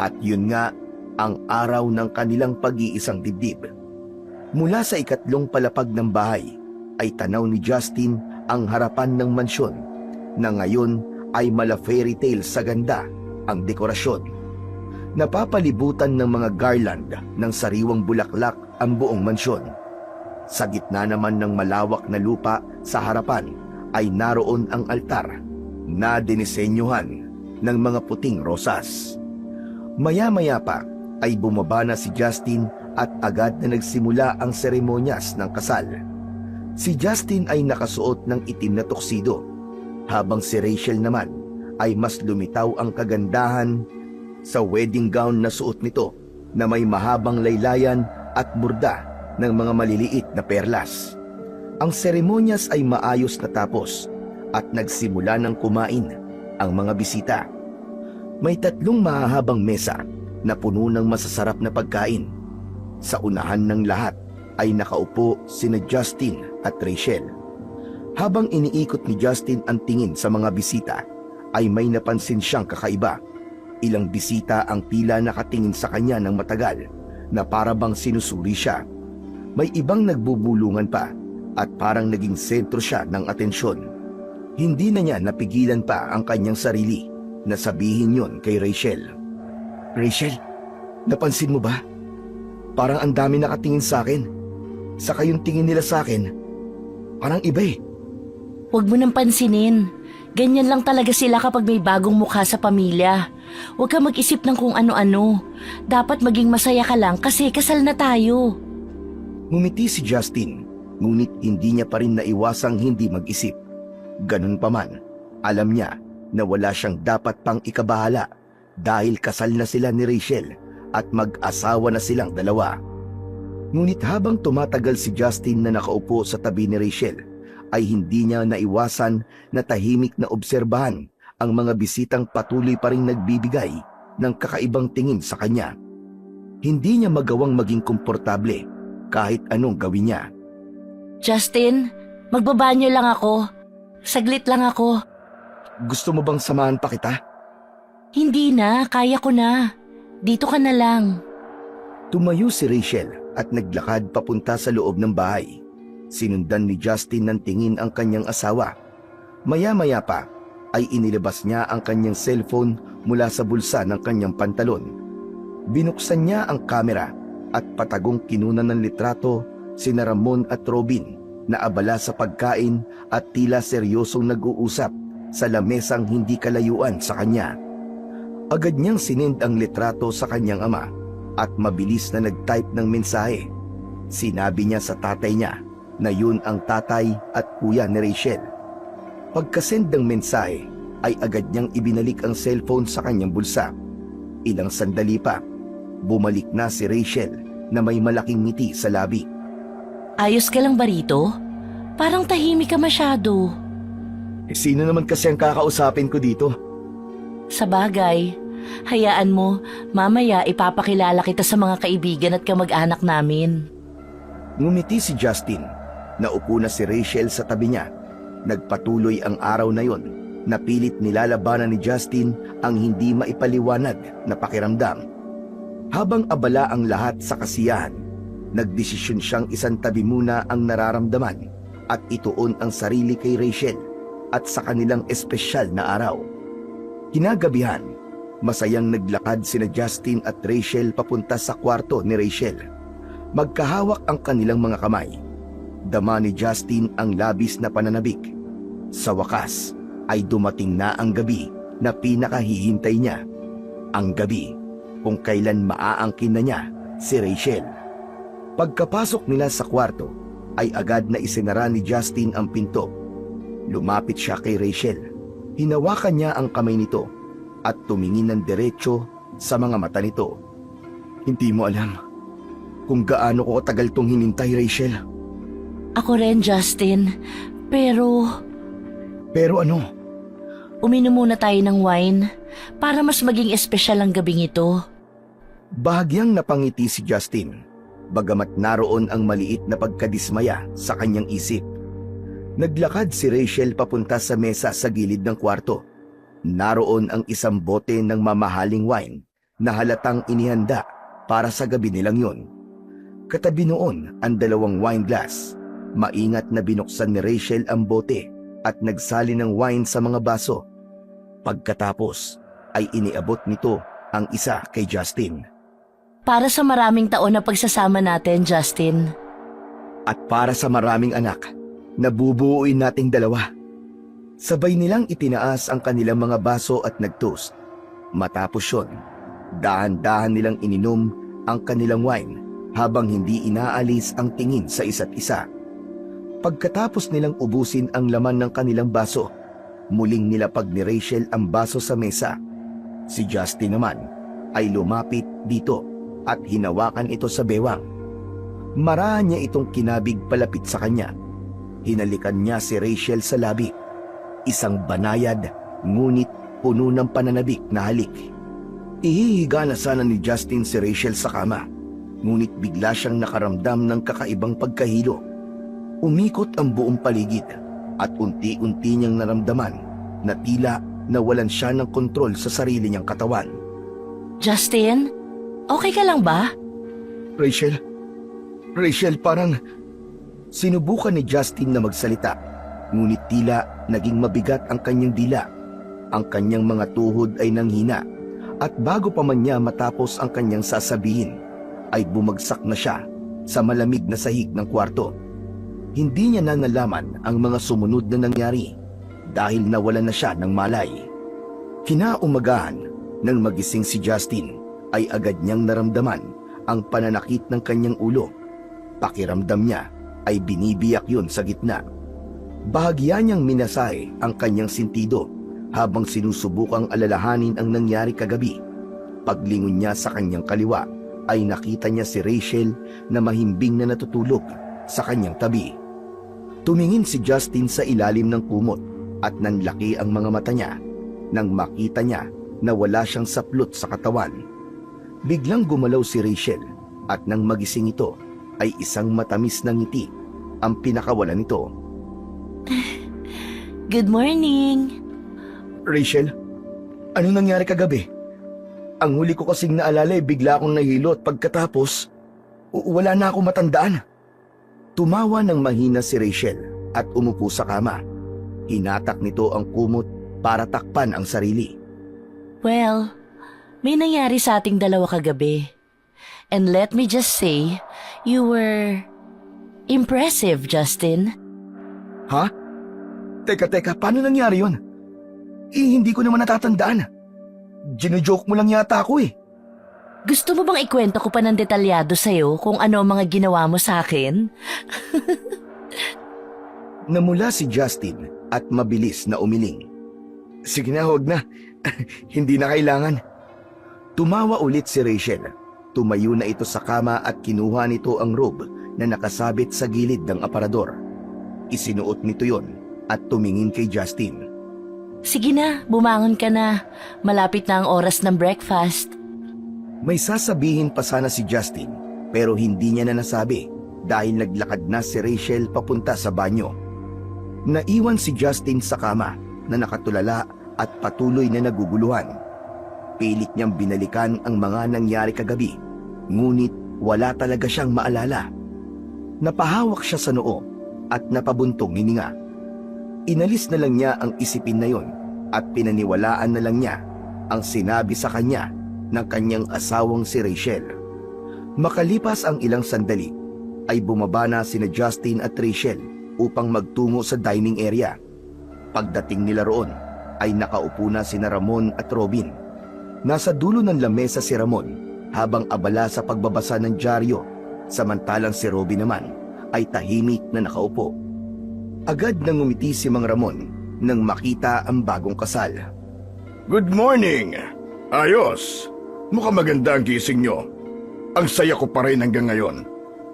Speaker 1: at yun nga ang araw ng kanilang pag-iisang dibdib. Mula sa 3rd palapag ng bahay ay tanaw ni Justin ang harapan ng mansyon na ngayon ay mala fairy tale sa ganda ang dekorasyon. Napapalibutan ng mga garland ng sariwang bulaklak ang buong mansyon. Sa gitna naman ng malawak na lupa sa harapan ay naroon ang altar na dinisenyuhan ng mga puting rosas. Maya-maya pa ay bumaba na si Justin at agad na nagsimula ang seremonyas ng kasal. Si Justin ay nakasuot ng itim na tuxedo, habang si Rachel naman ay mas lumitaw ang kagandahan sa wedding gown na suot nito na may mahabang laylayan at burda ng mga maliliit na perlas. Ang seremonyas ay maayos na tapos at nagsimula ng kumain ang mga bisita. May 3 mahahabang mesa na puno ng masasarap na pagkain. Sa unahan ng lahat ay nakaupo sina Justin at Rachel. Habang iniikot ni Justin ang tingin sa mga bisita, ay may napansin siyang kakaiba. Ilang bisita ang tila nakatingin sa kanya ng matagal na para bang sinusuri siya. May ibang nagbubulungan pa at parang naging sentro siya ng atensyon. Hindi na niya napigilan pa ang kanyang sarili na sabihin yon kay Rachel. Rachel, Napansin mo ba? Parang ang dami nakatingin sa akin. Saka yung tingin nila sa akin, parang iba eh.
Speaker 3: Huwag mo nang pansinin. Ganyan lang talaga sila kapag may bagong mukha sa pamilya. Huwag ka mag-isip ng kung ano-ano. Dapat maging masaya ka lang kasi kasal na tayo.
Speaker 1: Ngumiti si Justin, ngunit hindi niya pa rin naiwasang hindi mag-isip. Ganun pa man, alam niya na wala siyang dapat pang ikabahala dahil kasal na sila ni Rachel at mag-asawa na silang dalawa. Ngunit habang tumatagal si Justin na nakaupo sa tabi ni Rachel, ay hindi niya naiwasan na tahimik na obserbahan ang mga bisitang patuloy pa rin nagbibigay ng kakaibang tingin sa kanya. Hindi niya magawang maging komportable kahit anong gawin niya.
Speaker 3: Justin, magbabanyo lang ako. Saglit lang ako.
Speaker 1: Gusto mo bang samahan pa kita?
Speaker 3: Hindi na, kaya ko na. Dito ka na lang.
Speaker 1: Tumayo si Rachel at naglakad papunta sa loob ng bahay. Sinundan ni Justin ng tingin ang kanyang asawa. Maya-maya pa ay inilabas niya ang kanyang cellphone mula sa bulsa ng kanyang pantalon. Binuksan niya ang kamera at patagong kinunan ng litrato sina Ramon at Robin na abala sa pagkain at tila seryosong nag-uusap sa lamesang hindi kalayuan sa kanya. Agad niyang sinend ang litrato sa kanyang ama at mabilis na nag-type ng mensahe. Sinabi niya sa tatay niya na yun ang tatay at kuya ni Rachel. Pagkasend ng mensahe ay agad niyang ibinalik ang cellphone sa kanyang bulsa. Ilang sandali pa, bumalik na si Rachel na may malaking ngiti sa labi.
Speaker 3: Ayos ka lang ba rito? Parang tahimik ka masyado.
Speaker 1: Sino naman kasi ang kakausapin ko dito?
Speaker 3: Sa bagay, hayaan mo, mamaya ipapakilala kita sa mga kaibigan at kamag-anak namin.
Speaker 1: Ngumiti si Justin. Naupo na si Rachel sa tabi niya. Nagpatuloy ang araw na yon. Napilit nilalabanan ni Justin ang hindi maipaliwanag na pakiramdam. Habang abala ang lahat sa kasiyahan, nagdesisyon siyang isantabi muna ang nararamdaman at ituon ang sarili kay Rachel at sa kanilang espesyal na araw. Kinagabihan, masayang naglakad sina Justin at Rachel papunta sa kwarto ni Rachel. Magkahawak ang kanilang mga kamay. Dama ni Justin ang labis na pananabik. Sa wakas ay dumating na ang gabi na pinakahihintay niya. Ang gabi kung kailan maaangkin na niya si Rachel. Pagkapasok nila sa kwarto ay agad na isinara ni Justin ang pinto. Lumapit siya kay Rachel. Hinawakan niya ang kamay nito at tumingin ng diretso sa mga mata nito. Hindi mo alam kung gaano ko katagal tong hinintay, Rachel.
Speaker 3: Ako rin, Justin. Pero
Speaker 1: Pero ano?
Speaker 3: uminom muna tayo ng wine para mas maging espesyal ang gabing ito.
Speaker 1: Bahagyang napangiti si Justin, bagamat naroon ang maliit na pagkadismaya sa kanyang isip. Naglakad si Rachel papunta sa mesa sa gilid ng kwarto. Naroon ang isang bote ng mamahaling wine na halatang inihanda para sa gabi nilang yon. Katabi noon ang 2 wine glass. Maingat na binuksan ni Rachel ang bote at nagsali ng wine sa mga baso. Pagkatapos ay iniabot nito ang isa kay Justin.
Speaker 3: Para sa maraming taon na pagsasama natin, Justin.
Speaker 1: At para sa maraming anak na bubuuin nating 2. Sabay nilang itinaas ang kanilang mga baso at nag-toast. Matapos yun, dahan-dahan nilang ininom ang kanilang wine habang hindi inaalis ang tingin sa isa't isa. Pagkatapos nilang ubusin ang laman ng kanilang baso, muling nilapag ni Rachel ang baso sa mesa. Si Justin naman ay lumapit dito at hinawakan ito sa bewang. Marahan niya itong kinabig palapit sa kanya. Hinalikan niya si Rachel sa labi. Isang banayad ngunit puno ng pananabik na halik. Ihihiga na sana ni Justin si Rachel sa kama, ngunit bigla siyang nakaramdam ng kakaibang pagkahilo. Umikot ang buong paligid at unti-unti niyang naramdaman na tila nawalan siya ng kontrol sa sarili niyang katawan.
Speaker 3: Justin, okay ka lang ba?
Speaker 1: Rachel, parang... Sinubukan ni Justin na magsalita, ngunit tila naging mabigat ang kanyang dila. Ang kanyang mga tuhod ay nanghina At bago pa man niya matapos ang kanyang sasabihin, ay bumagsak na siya sa malamig na sahig ng kwarto. Hindi niya na nalaman ang mga sumunod na nangyari dahil nawalan na siya ng malay. Kinaumagahan, nang magising si Justin, ay agad niyang naramdaman ang pananakit ng kanyang ulo. Pakiramdam niya ay binibiyak yun sa gitna. Bahagya niyang minasahe ang kanyang sentido habang sinusubukang alalahanin ang nangyari kagabi. Paglingon niya sa kanyang kaliwa ay nakita niya si Rachel na mahimbing na natutulog sa kanyang tabi. Tumingin si Justin sa ilalim ng kumot at nanlaki ang mga mata niya nang makita niya na wala siyang saplot sa katawan. Biglang gumalaw si Rachel at nang magising ito ay isang matamis na ngiti ang pinakawalan nito.
Speaker 3: Good morning!
Speaker 1: Rachel, ano nangyari kagabi? Ang huli ko kasing naalala ay bigla akong nahilo at pagkatapos, wala na akong matandaan. Tumawa ng mahina si Rachel at umupo sa kama. Hinatak nito ang kumot para takpan ang sarili.
Speaker 3: Well, may nangyari sa ating dalawa kagabi. And let me just say, you were impressive, Justin.
Speaker 1: Ha? Teka, paano nangyari yun? Hindi ko naman natatandaan. Gino-joke mo lang yata ako eh.
Speaker 3: Gusto mo bang ikwento ko pa ng detalyado sa'yo kung ano ang mga ginawa mo sa akin?
Speaker 1: Namula si Justin at mabilis na umiling. Sige na, huwag na. Hindi na kailangan. Tumawa ulit si Rachel. Tumayo na ito sa kama at kinuha nito ang robe na nakasabit sa gilid ng aparador. Isinuot nito yon at tumingin kay Justin.
Speaker 3: Sige na, bumangon ka na. Malapit na ang oras ng breakfast.
Speaker 1: May sasabihin pa sana si Justin pero hindi niya na nasabi dahil naglakad na si Rachel papunta sa banyo. Naiwan si Justin sa kama na nakatulala at patuloy na naguguluhan. Pilit niyang binalikan ang mga nangyari kagabi, ngunit wala talaga siyang maalala. Napahawak siya sa noo at napabuntong hininga. Inalis na lang niya ang isipin na yon at pinaniwalaan na lang niya ang sinabi sa kanya ng kanyang asawang si Rachel. Makalipas ang ilang sandali, ay bumaba na sina Justin at Rachel upang magtungo sa dining area. Pagdating nila roon, ay nakaupo na sina Ramon at Robin. Nasa dulo ng lamesa si Ramon habang abala sa pagbabasa ng dyaryo, samantalang si Robin naman ay tahimik na nakaupo. Agad nang ngumiti si Mang Ramon nang makita ang bagong kasal.
Speaker 2: Good morning! Ayos! Mukhang maganda ang gising nyo. Ang saya ko pa rin hanggang ngayon.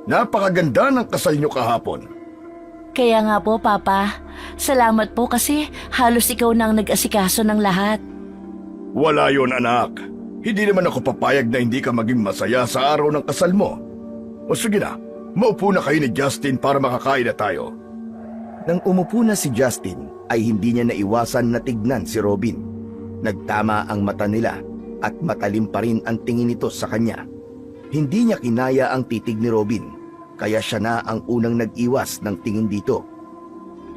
Speaker 2: Napakaganda ng kasal nyo kahapon.
Speaker 3: Kaya nga po, Papa. Salamat po kasi halos ikaw na ang nag-asikaso ng lahat.
Speaker 2: Wala yon, anak. Hindi naman ako papayag na hindi ka maging masaya sa araw ng kasal mo. O sige na, maupo na kayo ni Justin para makakain na tayo.
Speaker 1: Nang umupo na si Justin, ay hindi niya naiwasan na tignan si Robin. Nagtama ang mata nila at matalim pa rin ang tingin nito sa kanya. Hindi niya kinaya ang titig ni Robin, kaya siya na ang unang nag-iwas ng tingin dito.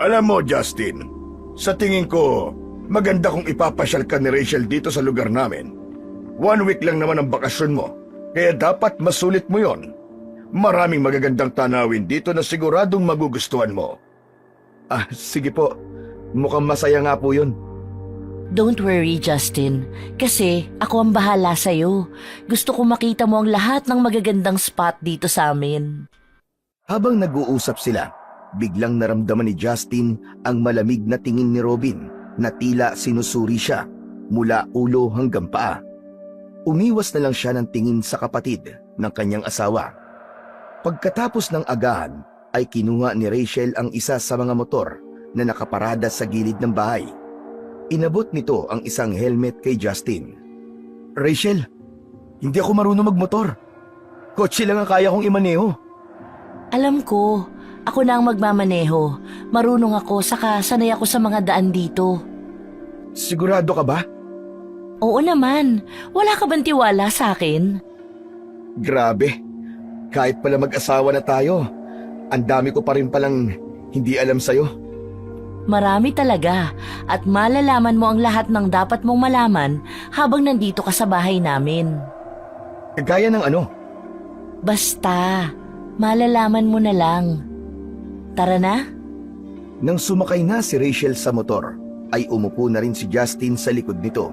Speaker 2: Alam mo, Justin, sa tingin ko, maganda kung ipapasyal ka ni Rachel dito sa lugar namin. 1 week lang naman ang bakasyon mo, kaya dapat masulit mo yon. Maraming magagandang tanawin dito na siguradong magugustuhan mo.
Speaker 1: Sige po. Mukhang masaya nga po yun.
Speaker 3: Don't worry, Justin. Kasi ako ang bahala sa'yo. Gusto ko makita mo ang lahat ng magagandang spot dito sa amin.
Speaker 1: Habang nag-uusap sila, biglang naramdaman ni Justin ang malamig na tingin ni Robin na tila sinusuri siya mula ulo hanggang paa. Umiwas na lang siya ng tingin sa kapatid ng kanyang asawa. Pagkatapos ng agahan, ay kinuha ni Rachel ang isa sa mga motor na nakaparada sa gilid ng bahay. Inabot nito ang isang helmet kay Justin. Rachel, hindi ako marunong magmotor. Kotse lang ang kaya kong imaneho.
Speaker 3: Alam ko, ako na ang magmamaneho. Marunong ako, saka sanay ako sa mga daan dito.
Speaker 1: Sigurado ka ba?
Speaker 3: Oo naman. Wala ka bang tiwala sa akin?
Speaker 1: Grabe. Kahit pala mag-asawa na tayo, ang dami ko pa rin palang hindi alam sa'yo.
Speaker 3: Marami talaga at malalaman mo ang lahat ng dapat mong malaman habang nandito ka sa bahay namin.
Speaker 1: Gaya ng ano?
Speaker 3: Basta, malalaman mo na lang. Tara na?
Speaker 1: Nang sumakay na si Rachel sa motor, ay umupo na rin si Justin sa likod nito.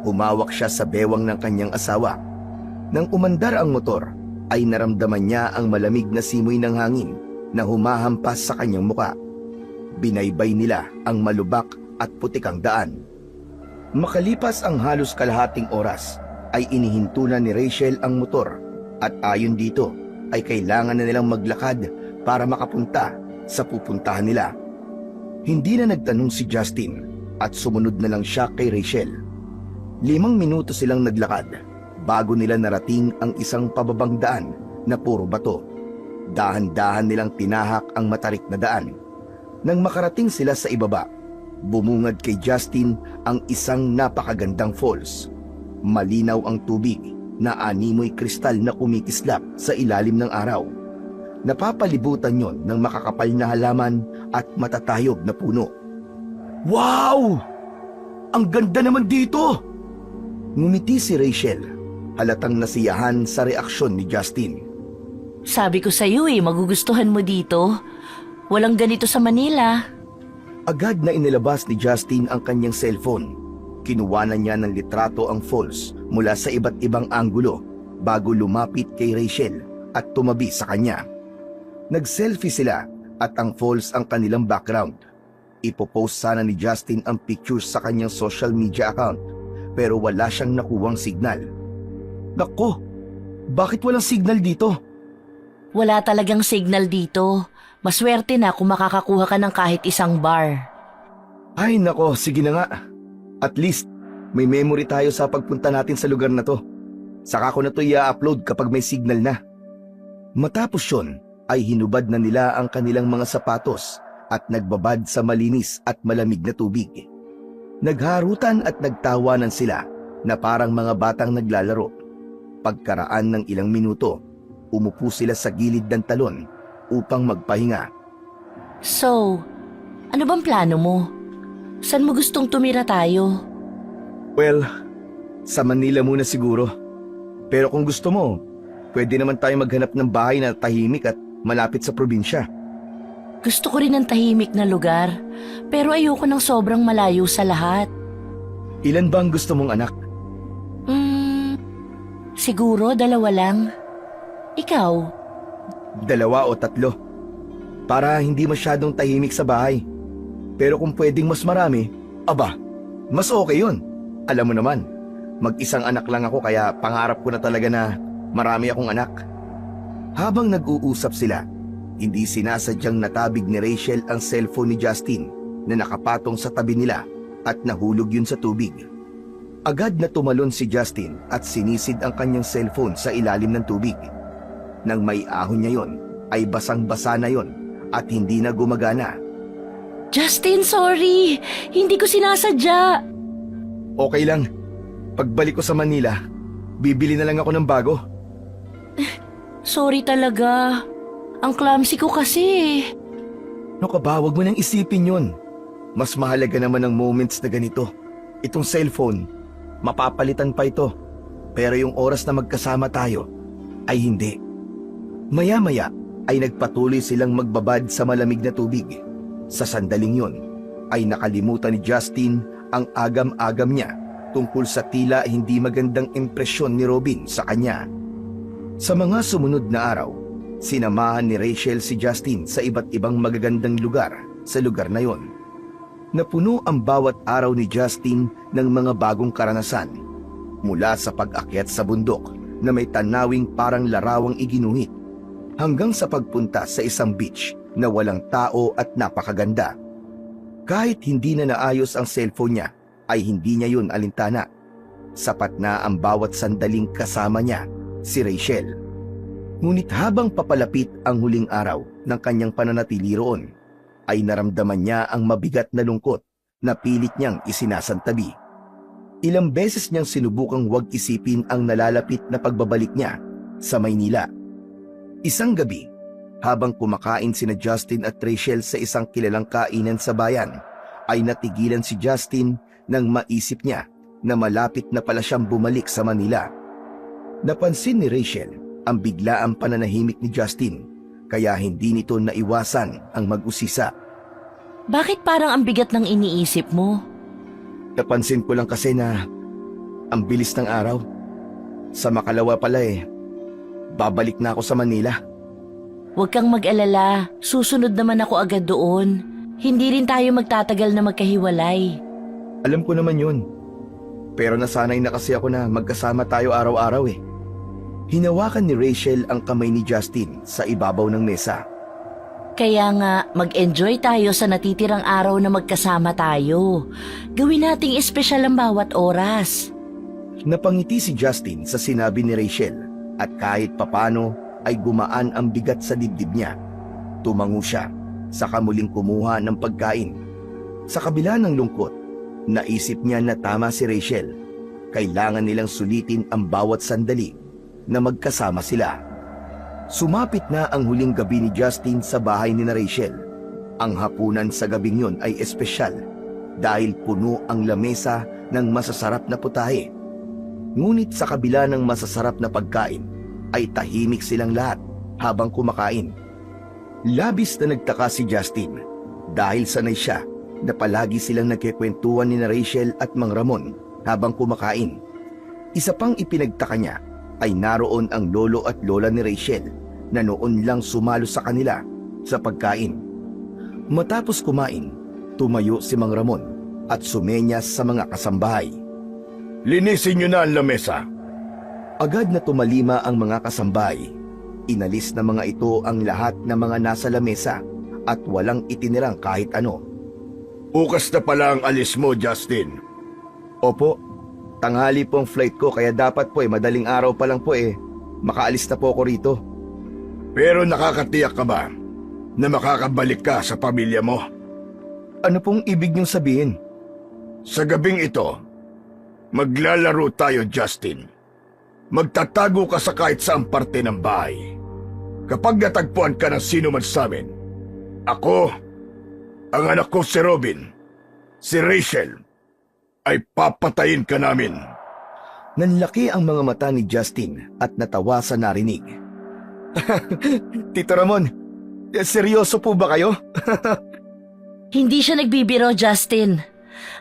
Speaker 1: Humawak siya sa bewang ng kanyang asawa. Nang umandar ang motor, ay naramdaman niya ang malamig na simoy ng hangin na humahampas sa kanyang muka. Binaybay nila ang malubak at putikang daan. Makalipas ang halos kalahating oras, ay inihinto na ni Rachel ang motor at ayon dito ay kailangan na nilang maglakad para makapunta sa pupuntahan nila. Hindi na nagtanong si Justin at sumunod na lang siya kay Rachel. 5 minuto silang naglakad bago nila narating ang isang pababang daan na puro bato. Dahan-dahan nilang tinahak ang matarik na daan. Nang makarating sila sa ibaba, bumungad kay Justin ang isang napakagandang falls. Malinaw ang tubig na animoy kristal na kumikislap sa ilalim ng araw. Napapalibutan yon ng makakapal na halaman at matatayog na puno. Wow! Ang ganda naman dito! Ngumiti si Rachel, halatang nasiyahan sa reaksyon ni Justin.
Speaker 3: Sabi ko sa'yo magugustuhan mo dito. Walang ganito sa Manila.
Speaker 1: Agad na inilabas ni Justin ang kanyang cellphone. Kinuwanan niya ng litrato ang falls mula sa iba't ibang anggulo bago lumapit kay Rachel at tumabi sa kanya. Nag-selfie sila at ang falls ang kanilang background. Ipopost sana ni Justin ang pictures sa kanyang social media account pero wala siyang nakuwang signal. Nako, bakit walang signal dito?
Speaker 3: Wala talagang signal dito. Maswerte na kung makakakuha ka ng kahit isang bar.
Speaker 1: Ay nako, sige na nga. At least, may memory tayo sa pagpunta natin sa lugar na to. Saka ko na to i-upload kapag may signal na. Matapos yun, ay hinubad na nila ang kanilang mga sapatos at nagbabad sa malinis at malamig na tubig. Nagharutan at nagtawanan sila na parang mga batang naglalaro. Pagkaraan ng ilang minuto, umupo sila sa gilid ng talon upang magpahinga.
Speaker 3: So, ano bang plano mo? Saan mo gustong tumira tayo?
Speaker 1: Well, sa Manila muna siguro. Pero kung gusto mo, pwede naman tayo maghanap ng bahay na tahimik at malapit sa probinsya.
Speaker 3: Gusto ko rin ng tahimik na lugar, pero ayoko ng sobrang malayo sa lahat.
Speaker 1: Ilan ba ang gusto mong anak?
Speaker 3: Siguro 2 lang. Ikaw?
Speaker 1: 2 o 3. Para hindi masyadong tahimik sa bahay. Pero kung pwedeng mas marami, aba, mas okay yun. Alam mo naman, mag-isang anak lang ako kaya pangarap ko na talaga na marami akong anak. Habang nag-uusap sila, hindi sinasadyang natabig ni Rachel ang cellphone ni Justin na nakapatong sa tabi nila at nahulog yun sa tubig. Agad na tumalon si Justin at sinisid ang kanyang cellphone sa ilalim ng tubig. Nang may ahon niya yon, ay basang-basa na yon at hindi na gumagana.
Speaker 3: Justin, sorry! Hindi ko sinasadya!
Speaker 1: Okay lang. Pagbalik ko sa Manila, bibili na lang ako ng bago.
Speaker 3: Sorry talaga. Ang clumsy ko kasi.
Speaker 1: No ka ba, wag mo nang isipin yon. Mas mahalaga naman ang moments na ganito. Itong cellphone, mapapalitan pa ito. Pero yung oras na magkasama tayo, ay hindi. Maya-maya ay nagpatuloy silang magbabad sa malamig na tubig. Sa sandaling yon, ay nakalimutan ni Justin ang agam-agam niya tungkol sa tila hindi magandang impresyon ni Robin sa kanya. Sa mga sumunod na araw, sinamahan ni Rachel si Justin sa iba't ibang magagandang lugar sa lugar na yon. Napuno ang bawat araw ni Justin ng mga bagong karanasan, mula sa pag-akyat sa bundok na may tanawing parang larawang iginuhit, hanggang sa pagpunta sa isang beach na walang tao at napakaganda. Kahit hindi na naayos ang cellphone niya, ay hindi niya yun alintana. Sapat na ang bawat sandaling kasama niya, si Rachel. Ngunit habang papalapit ang huling araw ng kanyang pananatili roon, ay naramdaman niya ang mabigat na lungkot na pilit niyang isinasantabi. Ilang beses niyang sinubukang huwag isipin ang nalalapit na pagbabalik niya sa Maynila. Isang gabi, habang kumakain sina Justin at Rachel sa isang kilalang kainan sa bayan, ay natigilan si Justin nang maisip niya na malapit na pala siyang bumalik sa Manila. Napansin ni Rachel ang biglaang pananahimik ni Justin, kaya hindi nito naiwasan ang mag-usisa.
Speaker 3: Bakit parang ang bigat ng iniisip mo?
Speaker 1: Napansin ko lang kasi na ang bilis ng araw. Sa makalawa pala babalik na ako sa Manila.
Speaker 3: Huwag kang mag-alala, susunod naman ako agad doon. Hindi rin tayo magtatagal na magkahiwalay.
Speaker 1: Alam ko naman yun. Pero nasanay na kasi ako na magkasama tayo araw-araw . Hinawakan ni Rachel ang kamay ni Justin sa ibabaw ng mesa.
Speaker 3: Kaya nga, mag-enjoy tayo sa natitirang araw na magkasama tayo. Gawin nating espesyal ang bawat oras.
Speaker 1: Napangiti si Justin sa sinabi ni Rachel at kahit papano ay gumaan ang bigat sa dibdib niya. Tumango siya, saka muling kumuha ng pagkain. Sa kabila ng lungkot, naisip niya na tama si Rachel. Kailangan nilang sulitin ang bawat sandali na magkasama sila. Sumapit na ang huling gabi ni Justin sa bahay ni Rachel. Ang hapunan sa gabing yun ay espesyal dahil puno ang lamesa ng masasarap na putahe. Ngunit sa kabila ng masasarap na pagkain, ay tahimik silang lahat habang kumakain. Labis na nagtaka si Justin dahil sanay siya na palagi silang nagkikwentuhan ni Rachel at Mang Ramon habang kumakain. Isa pang ipinagtaka niya ay naroon ang lolo at lola ni Rachel na noon lang sumalo sa kanila sa pagkain. Matapos kumain, tumayo si Mang Ramon at sumenyas sa mga kasambahay.
Speaker 2: Linisin niyo na ang lamesa.
Speaker 1: Agad na tumalima ang mga kasambahay. Inalis na mga ito ang lahat ng mga nasa lamesa at walang itinirang kahit ano.
Speaker 2: Bukas na pala ang alis mo, Justin.
Speaker 1: Opo, tanghali po ang flight ko kaya dapat po madaling araw pa lang po makaalis na po ako rito.
Speaker 2: Pero nakakatiyak ka ba na makakabalik ka sa pamilya mo?
Speaker 1: Ano pong ibig niyong sabihin?
Speaker 2: Sa gabing ito, maglalaro tayo, Justin. Magtatago ka sa kahit saang parte ng bahay. Kapag natagpuan ka ng sino man sa amin, ako, ang anak ko si Robin, si Rachel, ay papatayin ka namin.
Speaker 1: Nanlaki ang mga mata ni Justin at natawa sa narinig. Tito Ramon, seryoso po ba kayo?
Speaker 3: Hindi siya nagbibiro, Justin.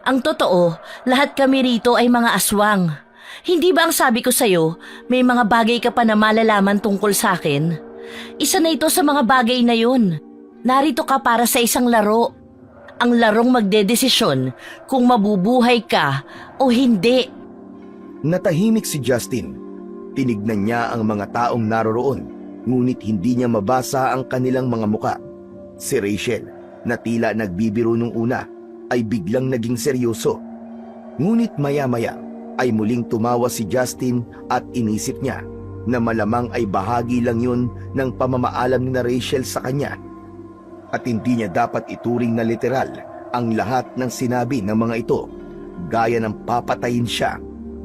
Speaker 3: Ang totoo, lahat kami rito ay mga aswang. Hindi ba ang sabi ko sa'yo, may mga bagay ka pa na malalaman tungkol sa akin? Isa na ito sa mga bagay na yun. Narito ka para sa isang laro. Ang larong magdedesisyon kung mabubuhay ka o hindi.
Speaker 1: Natahimik si Justin. Tinignan niya ang mga taong naroroon, ngunit hindi niya mabasa ang kanilang mga muka. Si Rachel, na tila nagbibiro nung una, ay biglang naging seryoso. Ngunit maya-maya ay muling tumawa si Justin at inisip niya na malamang ay bahagi lang yun ng pamamaalam ni Rachel sa kanya. At hindi niya dapat ituring na literal ang lahat ng sinabi ng mga ito, gaya ng papatayin siya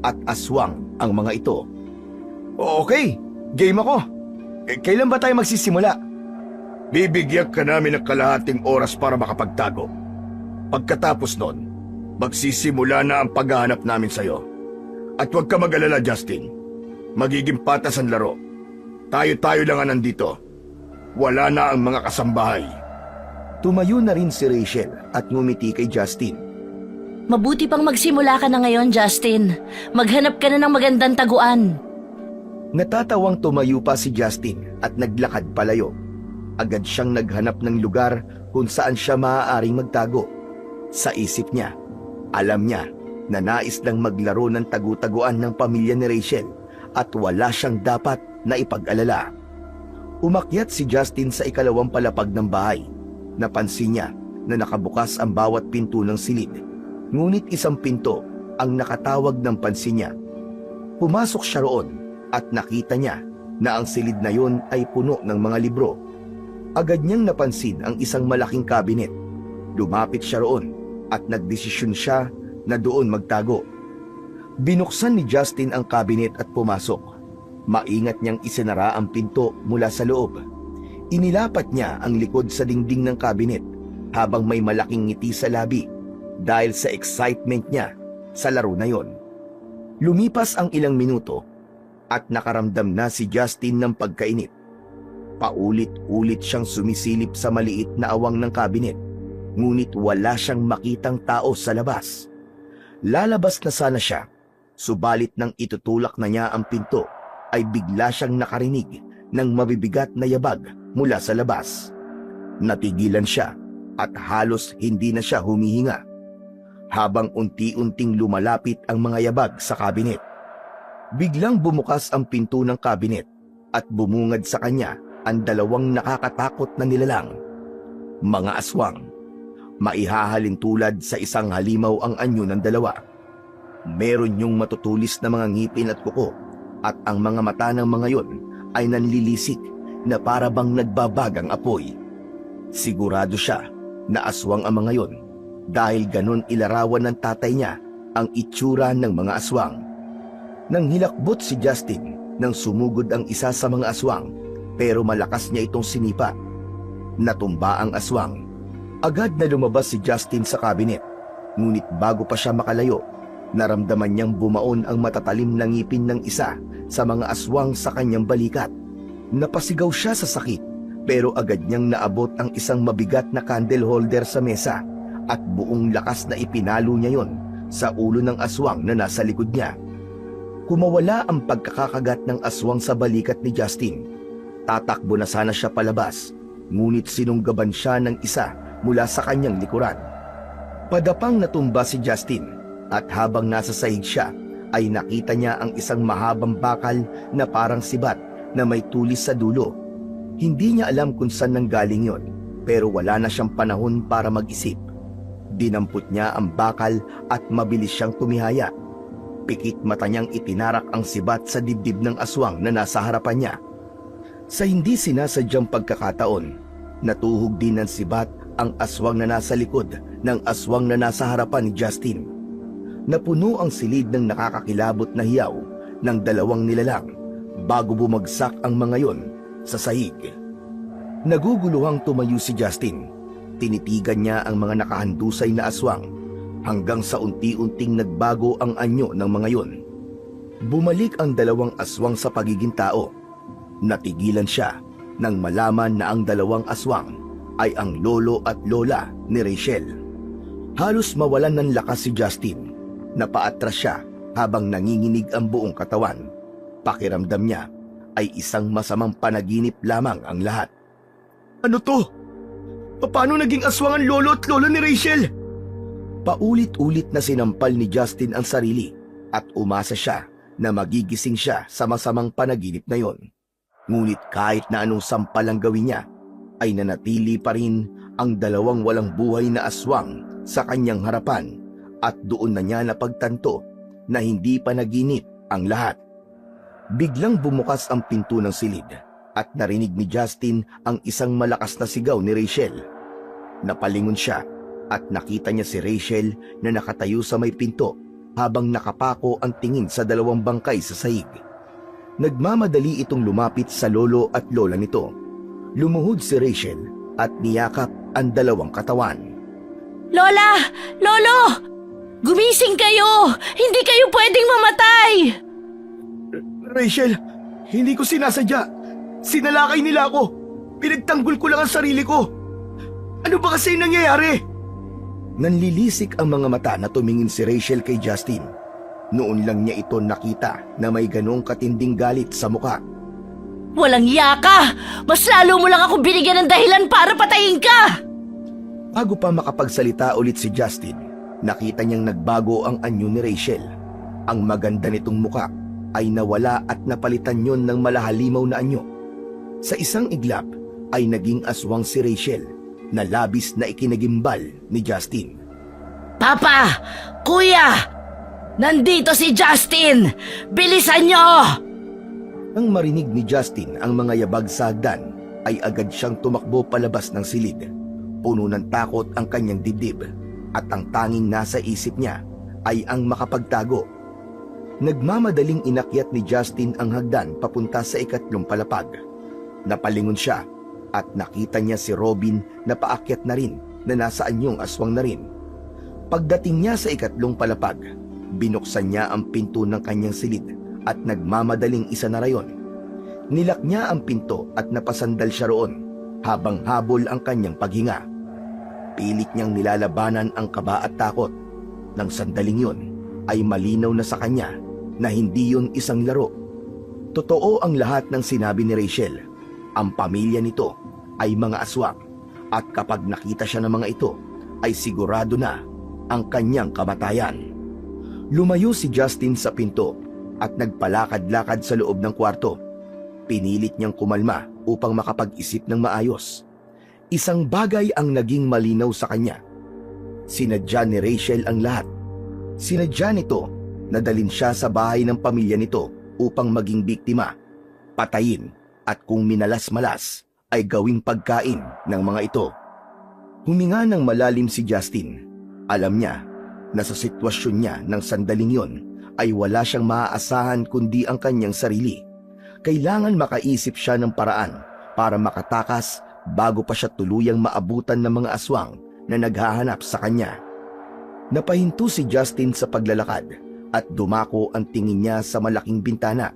Speaker 1: at aswang ang mga ito. Okay, game ako. Kailan ba tayo magsisimula?
Speaker 2: Bibigyan ka namin ng kalahating oras para makapagtago. Pagkatapos nun, magsisimula na ang paghahanap namin sa'yo. At huwag ka mag-alala, Justin. Magiging patas ang laro. Tayo-tayo lang ang nandito. Wala na ang mga kasambahay.
Speaker 1: Tumayo na rin si Rachel at ngumiti kay Justin.
Speaker 3: Mabuti pang magsimula ka na ngayon, Justin. Maghanap ka na ng magandang taguan.
Speaker 1: Natatawang tumayo pa si Justin at naglakad palayo. Agad siyang naghanap ng lugar kung saan siya maaaring magtago. Sa isip niya, alam niya na nais lang maglaro ng tagu-taguan ng pamilya ni Rachel at wala siyang dapat na ipag-alala. Umakyat si Justin sa ikalawang palapag ng bahay. Napansin niya na nakabukas ang bawat pinto ng silid. Ngunit isang pinto ang nakatawag ng pansin niya. Pumasok siya roon at nakita niya na ang silid na yun ay puno ng mga libro. Agad niyang napansin ang isang malaking kabinet. Lumapit siya roon at nagdesisyon siya na doon magtago. Binuksan ni Justin ang kabinet at pumasok. Maingat niyang isinara ang pinto mula sa loob. Inilapat niya ang likod sa dingding ng kabinet habang may malaking ngiti sa labi dahil sa excitement niya sa laro na yon. Lumipas ang ilang minuto at nakaramdam na si Justin ng pagkainip. Paulit-ulit siyang sumisilip sa maliit na awang ng kabinet, ngunit wala siyang makitang tao sa labas. Lalabas na sana siya, subalit nang itutulak na niya ang pinto, ay bigla siyang nakarinig ng mabibigat na yabag mula sa labas. Natigilan siya at halos hindi na siya humihinga habang unti-unting lumalapit ang mga yabag sa kabinet. Biglang bumukas ang pinto ng kabinet at bumungad sa kanya ang dalawang nakakatakot na nilalang. Mga aswang. Maihahalin tulad sa isang halimaw ang anyo ng dalawa. Meron yung matutulis na mga ngipin at kuko at ang mga mata ng mga yon ay nanlilisik na para bang nagbabagang apoy. Sigurado siya na aswang ang mga yon dahil ganon ilarawan ng tatay niya ang itsura ng mga aswang. Nang hilakbot si Justin nang sumugod ang isa sa mga aswang, pero malakas niya itong sinipa. Natumba ang aswang. Agad na lumabas si Justin sa kabinet, ngunit bago pa siya makalayo, naramdaman niyang bumaon ang matatalim na ngipin ng isa sa mga aswang sa kanyang balikat. Napasigaw siya sa sakit, pero agad niyang naabot ang isang mabigat na candle holder sa mesa at buong lakas na ipinalo niya yon sa ulo ng aswang na nasa likod niya. Kumawala ang pagkakakagat ng aswang sa balikat ni Justin. Tatakbo na sana siya palabas, ngunit sinunggaban siya ng isa mula sa kanyang likuran. Padapang natumba si Justin at habang nasa sahig siya ay nakita niya ang isang mahabang bakal na parang sibat na may tulis sa dulo. Hindi niya alam kung saan nanggaling yon, pero wala na siyang panahon para mag-isip. Dinampot niya ang bakal at mabilis siyang tumihaya. Pikit mata niyang itinarak ang sibat sa dibdib ng aswang na nasa harapan niya. Sa hindi sinasadyang pagkakataon, natuhog din ng sibat ang aswang na nasa likod ng aswang na nasa harapan ni Justin. Napuno ang silid ng nakakakilabot na hiyaw ng dalawang nilalang bago bumagsak ang mga yon sa sahig. Naguguluhang tumayo si Justin. Tinitigan niya ang mga nakahandusay na aswang hanggang sa unti-unting nagbago ang anyo ng mga yon. Bumalik ang dalawang aswang sa pagiging tao. Natigilan siya nang malaman na ang dalawang aswang ay ang lolo at lola ni Rachel. Halos mawalan ng lakas si Justin. Napaatras siya habang nanginginig ang buong katawan. Pakiramdam niya ay isang masamang panaginip lamang ang lahat. Ano to? Paano naging aswang ang lolo at lola ni Rachel? Paulit-ulit na sinampal ni Justin ang sarili at umasa siya na magigising siya sa masamang panaginip na yon. Ngunit kahit na anong sampal ang gawin niya, ay nanatili pa rin ang dalawang walang buhay na aswang sa kanyang harapan at doon na niya napagtanto na hindi pa naginip ang lahat. Biglang bumukas ang pinto ng silid at narinig ni Justin ang isang malakas na sigaw ni Rachel. Napalingon siya at nakita niya si Rachel na nakatayo sa may pinto habang nakapako ang tingin sa dalawang bangkay sa sahig. Nagmamadali itong lumapit sa lolo at lola nito. Lumuhod si Rachel at niyakap ang dalawang katawan.
Speaker 3: Lola! Lolo! Gumising kayo! Hindi kayo pwedeng mamatay!
Speaker 1: Rachel, hindi ko sinasadya. Sinalakay nila ako. Pinagtanggol ko lang ang sarili ko. Ano ba kasi nangyayari? Nanlilisik ang mga mata na tumingin si Rachel kay Justin. Noon lang niya ito nakita na may ganong katinding galit sa muka.
Speaker 3: Walang yaka! Mas lalo mo lang ako binigyan ng dahilan para patayin ka!
Speaker 1: Bago pa makapagsalita ulit si Justin, nakita niyang nagbago ang anyo ni Rachel. Ang maganda nitong muka ay nawala at napalitan yon ng malahalimaw na anyo. Sa isang iglap ay naging aswang si Rachel na labis na ikinagimbal ni Justin.
Speaker 3: Papa! Kuya! Nandito si Justin! Bilisan niyo!
Speaker 1: Nang marinig ni Justin ang mga yabag sa hagdan, ay agad siyang tumakbo palabas ng silid. Puno ng takot ang kanyang dibdib at ang tanging nasa isip niya ay ang makapagtago. Nagmamadaling inakyat ni Justin ang hagdan papunta sa ikatlong palapag. Napalingon siya at nakita niya si Robin na paakyat na rin na nasa anyong aswang na rin. Pagdating niya sa ikatlong palapag, binuksan niya ang pinto ng kanyang silid at nagmamadaling isa na rayon. Nilak niya ang pinto at napasandal siya roon habang habol ang kanyang paghinga. Pilit niyang nilalabanan ang kaba at takot. Nang sandaling yun ay malinaw na sa kanya na hindi yun isang laro. Totoo ang lahat ng sinabi ni Rachel. Ang pamilya nito ay mga aswang at kapag nakita siya ng mga ito ay sigurado na ang kanyang kamatayan. Lumayo si Justin sa pinto at nagpalakad-lakad sa loob ng kwarto. Pinilit niyang kumalma upang makapag-isip ng maayos. Isang bagay ang naging malinaw sa kanya. Sinadya ni Rachel ang lahat. Sinadya nito na dalhin siya sa bahay ng pamilya nito upang maging biktima, patayin at kung minalas-malas ay gawing pagkain ng mga ito. Huminga ng malalim si Justin. Alam niya na sa sitwasyon niya ng sandaling yon ay wala siyang maaasahan kundi ang kanyang sarili. Kailangan makaisip siya ng paraan para makatakas bago pa siya tuluyang maabutan ng mga aswang na naghahanap sa kanya. Napahinto si Justin sa paglalakad at dumako ang tingin niya sa malaking bintana.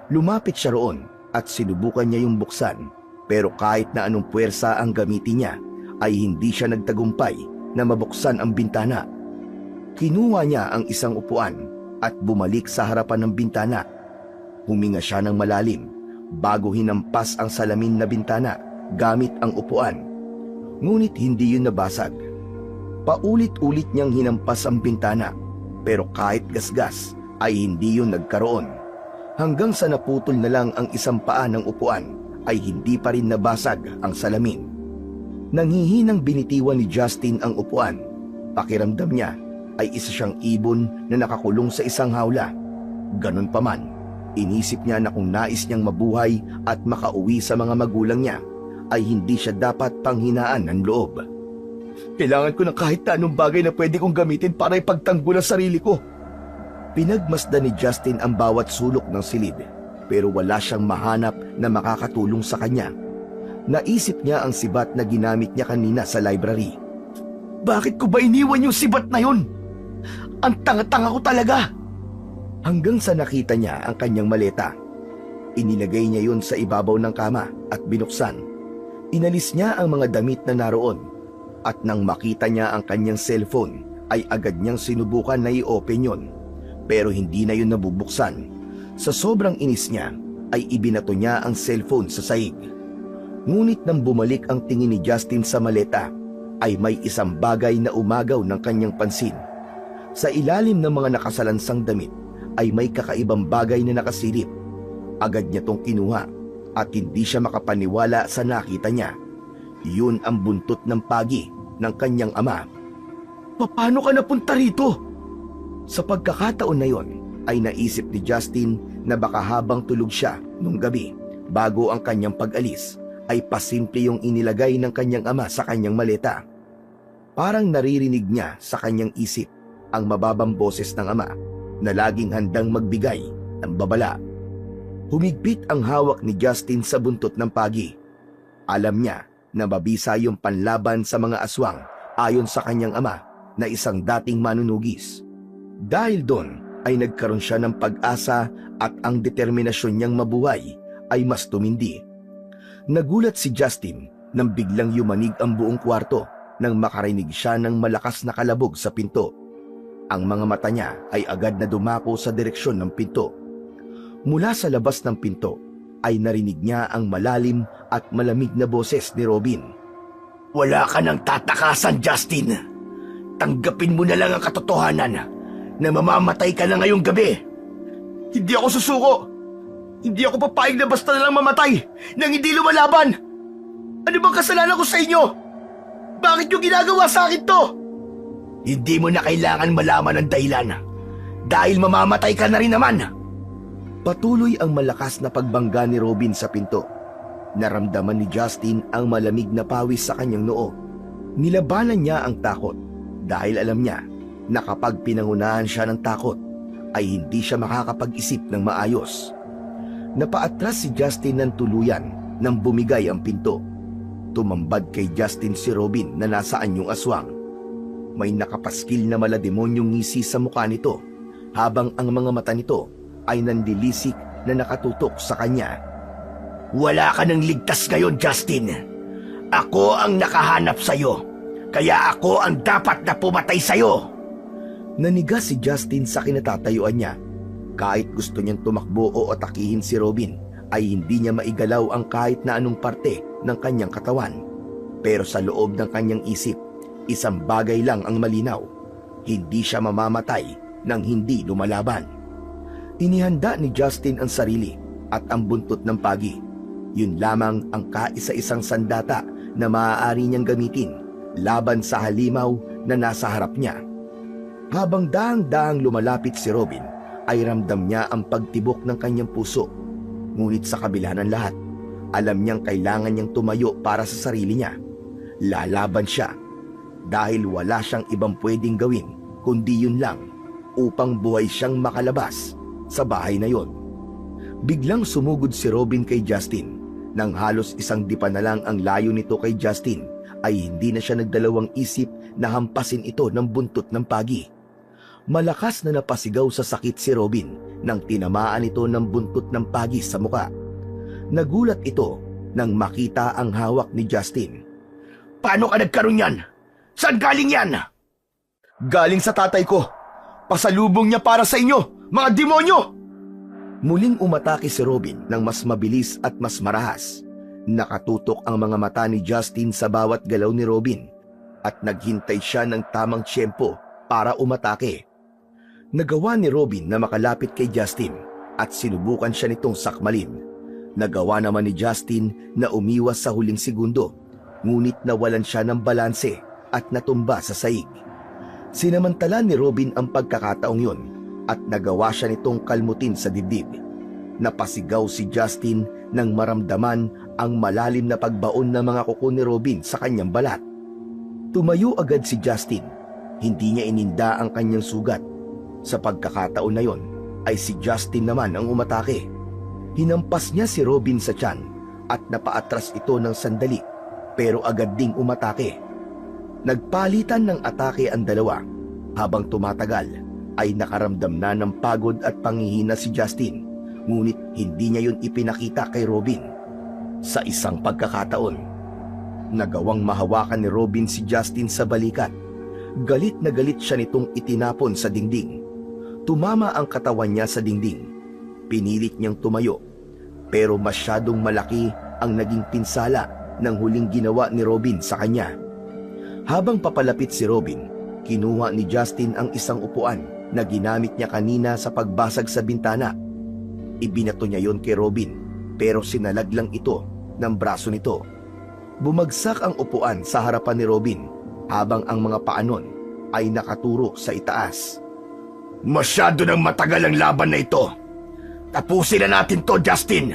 Speaker 1: Lumapit siya roon at sinubukan niya yung buksan, pero kahit na anong puwersa ang gamitin niya ay hindi siya nagtagumpay na mabuksan ang bintana. Kinuha niya ang isang upuan at bumalik sa harapan ng bintana. Huminga siya ng malalim bago hinampas ang salamin na bintana gamit ang upuan. Ngunit hindi yun nabasag. Paulit-ulit niyang hinampas ang bintana, pero kahit gasgas ay hindi yun nagkaroon. Hanggang sa naputol na lang ang isang paa ng upuan ay hindi pa rin nabasag ang salamin. Nanghihinang binitiwan ni Justin ang upuan. Pakiramdam niya ay isa siyang ibon na nakakulong sa isang hawla. Ganun pa man, inisip niya na kung nais niyang mabuhay at makauwi sa mga magulang niya, ay hindi siya dapat panghinaan ng loob. Kailangan ko ng kahit na anong bagay na pwede kong gamitin para ipagtanggol ang sarili ko. Pinagmasdan ni Justin ang bawat sulok ng silid, pero wala siyang mahanap na makakatulong sa kanya. Naisip niya ang sibat na ginamit niya kanina sa library. Bakit ko ba iniwan yung sibat na yun? Ang tanga-tanga ko talaga! Hanggang sa nakita niya ang kanyang maleta. Inilagay niya yun sa ibabaw ng kama at binuksan. Inalis niya ang mga damit na naroon. At nang makita niya ang kanyang cellphone, ay agad niyang sinubukan na i-open yun. Pero hindi na yun nabubuksan. Sa sobrang inis niya, ay ibinato niya ang cellphone sa sahig. Ngunit nang bumalik ang tingin ni Justin sa maleta, ay may isang bagay na umagaw ng kanyang pansin. Sa ilalim ng mga nakasalansang damit, ay may kakaibang bagay na nakasilip. Agad niya tong kinuha at hindi siya makapaniwala sa nakita niya. Yun ang buntot ng pagi ng kanyang ama. Paano ka napunta rito? Sa pagkakataon na yon, ay naisip ni Justin na baka habang tulog siya nung gabi, bago ang kanyang pag-alis, ay pasimple yung inilagay ng kanyang ama sa kanyang maleta. Parang naririnig niya sa kanyang isip ang mababang boses ng ama na laging handang magbigay ng babala. Humigpit ang hawak ni Justin sa buntot ng pagi. Alam niya na mabisa yung panlaban sa mga aswang ayon sa kanyang ama na isang dating manunugis. Dahil doon ay nagkaroon siya ng pag-asa at ang determinasyon niyang mabuhay ay mas tumindi. Nagulat si Justin nang biglang yumanig ang buong kwarto nang makarinig siya ng malakas na kalabog sa pinto. Ang mga mata niya ay agad na dumako sa direksyon ng pinto. Mula sa labas ng pinto ay narinig niya ang malalim at malamig na boses ni Robin. Wala ka nang tatakasan, Justin. Tanggapin mo na lang ang katotohanan na mamamatay ka na ngayong gabi. Hindi ako susuko. Hindi ako papayag na basta na lang mamatay nang hindi lumalaban. Ano bang kasalanan ko sa inyo? Bakit yung ginagawa sa akin to? Hindi mo na kailangan malaman ang dahilan dahil mamamatay ka na rin naman. Patuloy ang malakas na pagbangga ni Robin sa pinto. Naramdaman ni Justin ang malamig na pawis sa kanyang noo. Nilabanan niya ang takot dahil alam niya na kapag pinangunahan siya ng takot ay hindi siya makakapag-isip ng maayos. Napaatras si Justin ng tuluyan nang bumigay ang pinto. Tumambad kay Justin si Robin na nasa anyong aswang. May nakapaskil na malademonyong ngisi sa mukha nito, habang ang mga mata nito ay nanlilisik na nakatutok sa kanya. Wala ka nang ligtas ngayon, Justin. Ako ang nakahanap sa'yo, kaya ako ang dapat na pumatay sa'yo. Naniga si Justin sa kinatatayuan niya. Kahit gusto niyang tumakbo o atakihin si Robin, ay hindi niya maigalaw ang kahit na anong parte ng kanyang katawan. Pero sa loob ng kanyang isip, isang bagay lang ang malinaw. Hindi siya mamamatay nang hindi lumalaban. Inihanda ni Justin ang sarili at ang buntot ng pagi. Yun lamang ang kaisa-isang sandata na maaari niyang gamitin laban sa halimaw na nasa harap niya. Habang daang-daang lumalapit si Robin, ay ramdam niya ang pagtibok ng kanyang puso. Ngunit sa kabila ng lahat, alam niyang kailangan niyang tumayo para sa sarili niya. Lalaban siya dahil wala siyang ibang pwedeng gawin kundi yun lang upang buhay siyang makalabas sa bahay na yon. Biglang sumugod si Robin kay Justin. Nang halos isang dipa na lang ang layo nito kay Justin, ay hindi na siya nagdalawang isip na hampasin ito ng buntot ng pagi. Malakas na napasigaw sa sakit si Robin nang tinamaan ito ng buntot ng pagi sa muka. Nagulat ito nang makita ang hawak ni Justin. Paano ka nagkaroon yan? Saan galing yan? Galing sa tatay ko. Pasalubong niya para sa inyo, mga demonyo! Muling umatake si Robin ng mas mabilis at mas marahas. Nakatutok ang mga mata ni Justin sa bawat galaw ni Robin at naghintay siya ng tamang tiyempo para umatake. Nagawa ni Robin na makalapit kay Justin at sinubukan siya nitong sakmalin. Nagawa naman ni Justin na umiwas sa huling segundo, ngunit nawalan siya ng balanse at natumba sa saig. Sinamantala ni Robin ang pagkakataong yun at nagawa siya nitong kalmutin sa dibdib. Napasigaw si Justin nang maramdaman ang malalim na pagbaon ng mga kuko ni Robin sa kanyang balat. Tumayo agad si Justin. Hindi niya ininda ang kanyang sugat. Sa pagkakataon na yon ay si Justin naman ang umatake. Hinampas niya si Robin sa tiyan at napaatras ito ng sandali, pero agad ding umatake. Nagpalitan ng atake ang dalawa. Habang tumatagal ay nakaramdam na ng pagod at panghihina si Justin, ngunit hindi niya yun ipinakita kay Robin. Sa isang pagkakataon, nagawang mahawakan ni Robin si Justin sa balikat. Galit na galit siya nitong itinapon sa dingding. Tumama ang katawan niya sa dingding. Pinilit niyang tumayo, pero masyadong malaki ang naging pinsala ng huling ginawa ni Robin sa kanya. Habang papalapit si Robin, kinuha ni Justin ang isang upuan na ginamit niya kanina sa pagbasag sa bintana. Ibinato niya yon kay Robin, pero sinalag lang ito ng braso nito. Bumagsak ang upuan sa harapan ni Robin, habang ang mga paa nun ay nakaturo sa itaas. Masyado nang matagal ang laban na ito. Tapusin na natin to, Justin!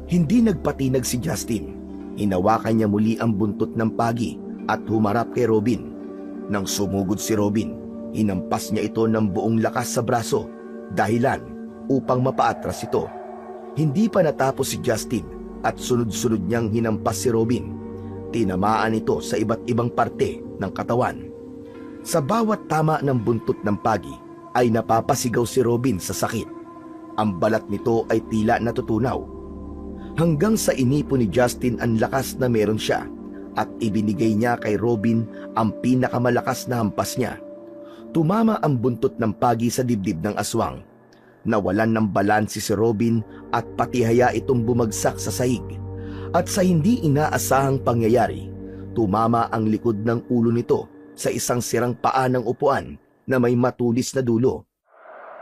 Speaker 1: Hindi nagpatinag si Justin. Hinawakan niya muli ang buntot ng pagi at humarap kay Robin. Nang sumugod si Robin, hinampas niya ito ng buong lakas sa braso, dahilan upang mapaatras ito. Hindi pa natapos si Justin at sunod-sunod niyang hinampas si Robin. Tinamaan ito sa iba't ibang parte ng katawan. Sa bawat tama ng buntot ng pagi ay napapasigaw si Robin sa sakit. Ang balat nito ay tila natutunaw. Hanggang sa inipo ni Justin ang lakas na meron siya at ibinigay niya kay Robin ang pinakamalakas na hampas niya. Tumama ang buntot ng pagi sa dibdib ng aswang. Nawalan ng balanse si Robin at patihaya itong bumagsak sa sahig. At sa hindi inaasahang pangyayari, tumama ang likod ng ulo nito sa isang sirang paa ng upuan na may matulis na dulo.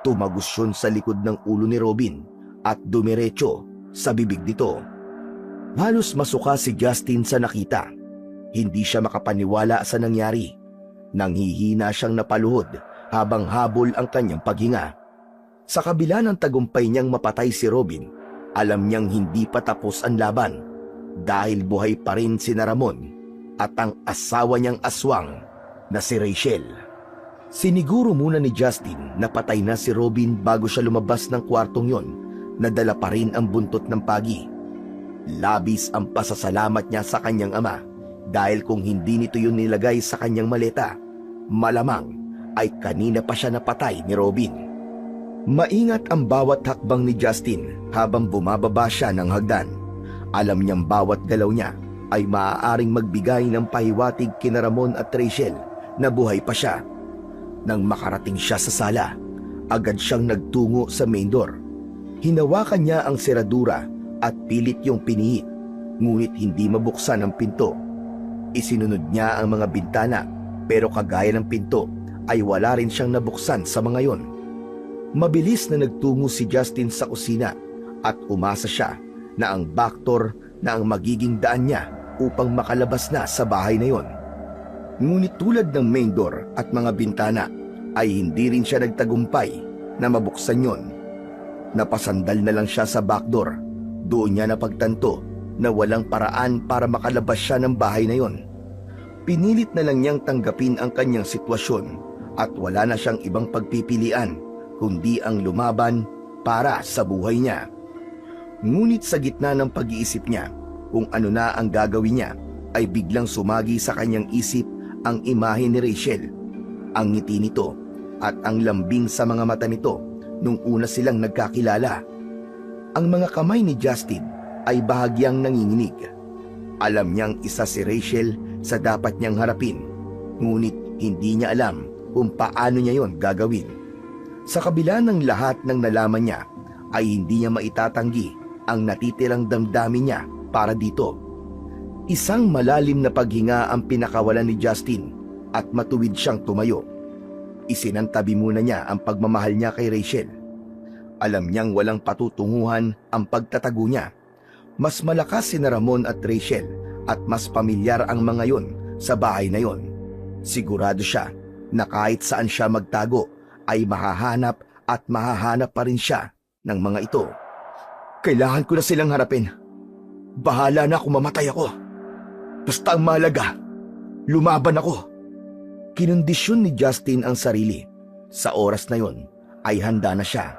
Speaker 1: Tumagos yun sa likod ng ulo ni Robin at dumiretso sa bibig nito. Halos masuka si Justin sa nakita. Hindi siya makapaniwala sa nangyari. Nanghihina siyang napaluhod habang habol ang kanyang paghinga. Sa kabila ng tagumpay niyang mapatay si Robin, alam niyang hindi pa tapos ang laban dahil buhay pa rin si Ramon at ang asawa niyang aswang na si Rachel. Siniguro muna ni Justin na patay na si Robin bago siya lumabas ng kwartong yon na dala pa rin ang buntot ng pagi. Labis ang pasasalamat niya sa kanyang ama dahil kung hindi nito yun nilagay sa kanyang maleta, malamang ay kanina pa siya napatay ni Robin. Maingat ang bawat hakbang ni Justin habang bumababa siya ng hagdan. Alam niyang bawat galaw niya ay maaaring magbigay ng pahiwatig kina Ramon at Rachel na buhay pa siya. Nang makarating siya sa sala, agad siyang nagtungo sa main door. Hinawakan niya ang seradura at pilit yung pinihit, ngunit hindi mabuksan ang pinto. Isinunod niya ang mga bintana, pero kagaya ng pinto ay wala rin siyang nabuksan sa mga yon. Mabilis na nagtungo si Justin sa kusina at umasa siya na ang back door na ang magiging daan niya upang makalabas na sa bahay na yon. Ngunit tulad ng main door at mga bintana ay hindi rin siya nagtagumpay na mabuksan yon. Napasandal na lang siya sa back door. Doon niya napagtanto na walang paraan para makalabas siya ng bahay na yon. Pinilit na lang niyang tanggapin ang kanyang sitwasyon at wala na siyang ibang pagpipilian kundi ang lumaban para sa buhay niya. Ngunit sa gitna ng pag-iisip niya kung ano na ang gagawin niya, ay biglang sumagi sa kanyang isip ang imahe ni Rachel. Ang ngiti nito at ang lambing sa mga mata nito nung una silang nagkakilala. Ang mga kamay ni Justin ay bahagyang nanginginig. Alam niyang isa si Rachel sa dapat niyang harapin, ngunit hindi niya alam kung paano niya yon gagawin. Sa kabila ng lahat ng nalaman niya, ay hindi niya maitatanggi ang natitirang damdamin niya para dito. Isang malalim na paghinga ang pinakawalan ni Justin at matuwid siyang tumayo. Isinantabi muna niya ang pagmamahal niya kay Rachel. Alam niyang walang patutunguhan ang pagtatago niya. Mas malakas si Ramon at Rachel at mas pamilyar ang mga yon sa bahay na yon. Sigurado siya na kahit saan siya magtago ay mahahanap at mahahanap pa rin siya ng mga ito. Kailangan ko na silang harapin. Bahala na kung mamatay ako. Basta ang mahalaga, lumaban ako. Kinondisyon ni Justin ang sarili. Sa oras na yon ay handa na siya.